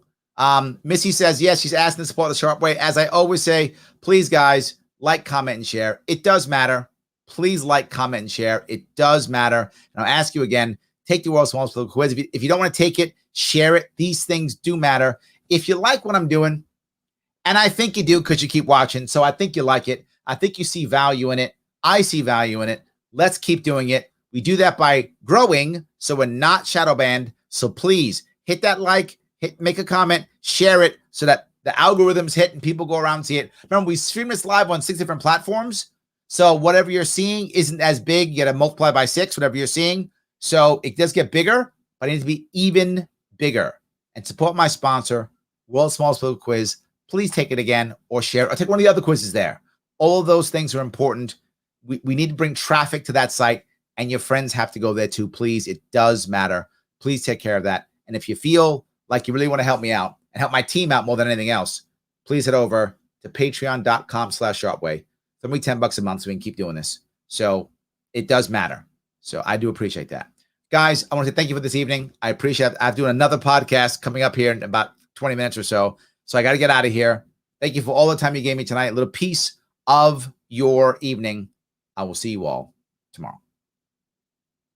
Missy says, yes, she's asking to support the Sharpe Way. As I always say, please, guys, like, comment, and share. It does matter. Please like, comment, and share. It does matter. And I'll ask you again, take the World's Smallest Political Quiz. If you don't want to take it, share it. These things do matter. If you like what I'm doing, and I think you do because you keep watching, so I think you like it. I think you see value in it. I see value in it. Let's keep doing it. We do that by growing, so we're not shadow banned. So please hit that like, make a comment, share it so that the algorithms hit and people go around and see it. Remember, we stream this live on 6 different platforms. So whatever you're seeing isn't as big. You got to multiply by 6, whatever you're seeing. So it does get bigger, but it needs to be even bigger. And support my sponsor, World's Smallest Political Quiz. Please take it again or share or take one of the other quizzes there. All of those things are important. We need to bring traffic to that site, and your friends have to go there too. Please, it does matter. Please take care of that. And if you feel like you really want to help me out and help my team out more than anything else, please head over to patreon.com/sharpeway. Throw me $10 a month so we can keep doing this. So it does matter. So I do appreciate that. Guys, I want to say thank you for this evening. I appreciate it. I'm doing another podcast coming up here in about 20 minutes or so. So I got to get out of here. Thank you for all the time you gave me tonight. A little piece of your evening. I will see you all tomorrow.